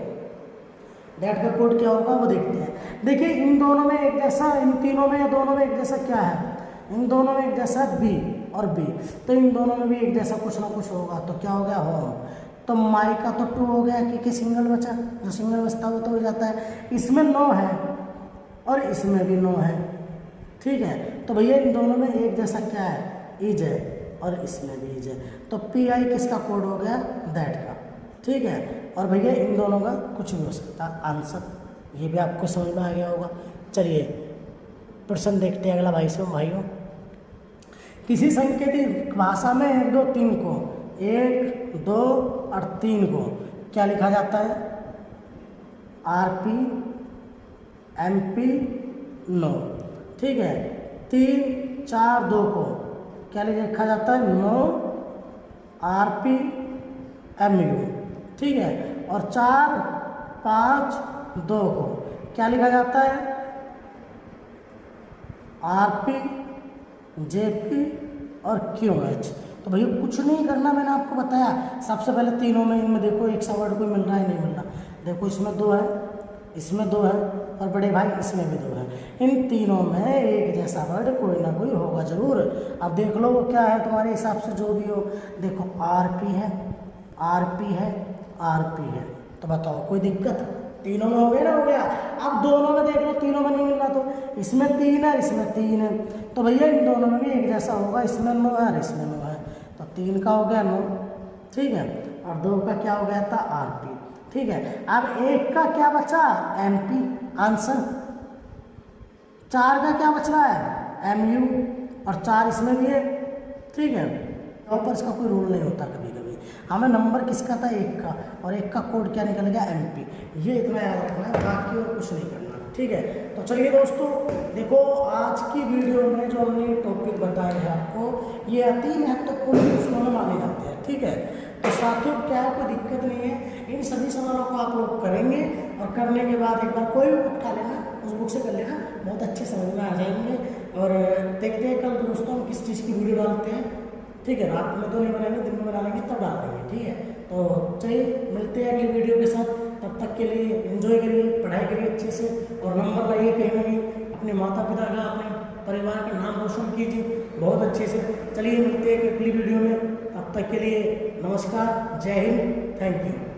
दैट का कोड क्या होगा वो देखते हैं। देखिए इन दोनों में एक जैसा, इन तीनों में या दोनों में एक जैसा क्या है? इन दोनों में एक जैसा B और B, तो इन दोनों में भी एक जैसा कुछ ना कुछ होगा, तो क्या हो गया? होम। तो माई का तो 2 हो गया क्योंकि सिंगल बचा, जो सिंगल बचता है वो तो हो जाता है। इसमें नो है और इसमें भी नो है। ठीक है, तो भैया इन दोनों में एक जैसा क्या है? इज है, और इसमें भी इज है, तो PI किसका कोड हो गया? दैट का। ठीक है, और भैया इन दोनों का कुछ भी हो सकता है आंसर, ये भी आपको समझ में आ गया होगा। चलिए प्रश्न देखते हैं अगला भाइयों। किसी संकेतित भाषा में 1 2 3 को, 1 2 और 3 को क्या लिखा जाता है? RP MP no. ठीक है, 3 4 2 को क्या लिखा जाता है? No RP MU। ठीक है, और 4, 5, 2 को क्या लिखा जाता है, RP, JP और QH। तो भैया कुछ नहीं करना, मैंने आपको बताया। सबसे पहले तीनों में इनमें देखो एक सा वर्ड कोई मिल रहा है, नहीं मिल रहा। देखो इसमें 2 है, इसमें 2 है और बड़े भाई इसमें भी 2 है। इन तीनों में एक जैसा वर्ड कोई ना कोई होगा जरूर। अब देख लो वो क्या है तुम्हारे हिसाब से जो भी हो। देखो RP है, RP है, RP है, तो बताओ कोई दिक्कत? तीनों में हो गया ना, हो गया। अब दोनों में देख लो, तीनों में नहीं मिल रहा, तो इसमें 3 है, इसमें 3 है, तो भैया इन दोनों में भी एक जैसा होगा। इसमें 9 है और इसमें 9 है, तो 3 का हो गया 9, ठीक है, और 2 का क्या हो गया था, RP, ठीक है। अब 1 का क्या बचा, MP आंसर। 4 का क्या बच रहा है, MU, और 4 इसमें भी है, ठीक है। पर इसका कोई रूल नहीं होता, कभी कभी हमें नंबर किसका था, 1 का, और 1 का कोड क्या निकल गया, MP। ये इतना याद रखना है, बाकी और कुछ नहीं करना, ठीक है। तो चलिए दोस्तों, देखो आज की वीडियो में जो हमने टॉपिक बताए हैं आपको, ये अति महत्वपूर्ण प्रश्नों में माने जाते हैं, ठीक है। तो साथियों क्या है, कोई दिक्कत नहीं है, इन सभी सवालों को आप लोग करेंगे और करने के बाद एक बार कोई भी बुक उठा लेना, उस बुक से कर लेना, बहुत अच्छे समझ में आ जाएंगे। और देखते हैं कल दोस्तों हम किस चीज़ की वीडियो डालते हैं, ठीक है। रात में तो नहीं बनाएंगे, दिन में बना लेंगे, तब डाल देंगे, ठीक है। तो चलिए मिलते हैं अगली वीडियो के साथ, तब तक के लिए एंजॉय करिए, पढ़ाई करिए अच्छे से, और नंबर लाइए कहीं ना कहीं, अपने माता पिता का, अपने परिवार का नाम रोशन कीजिए बहुत अच्छे से। चलिए मिलते हैं अगली वीडियो में, तब तक के लिए नमस्कार, जय हिंद, थैंक यू।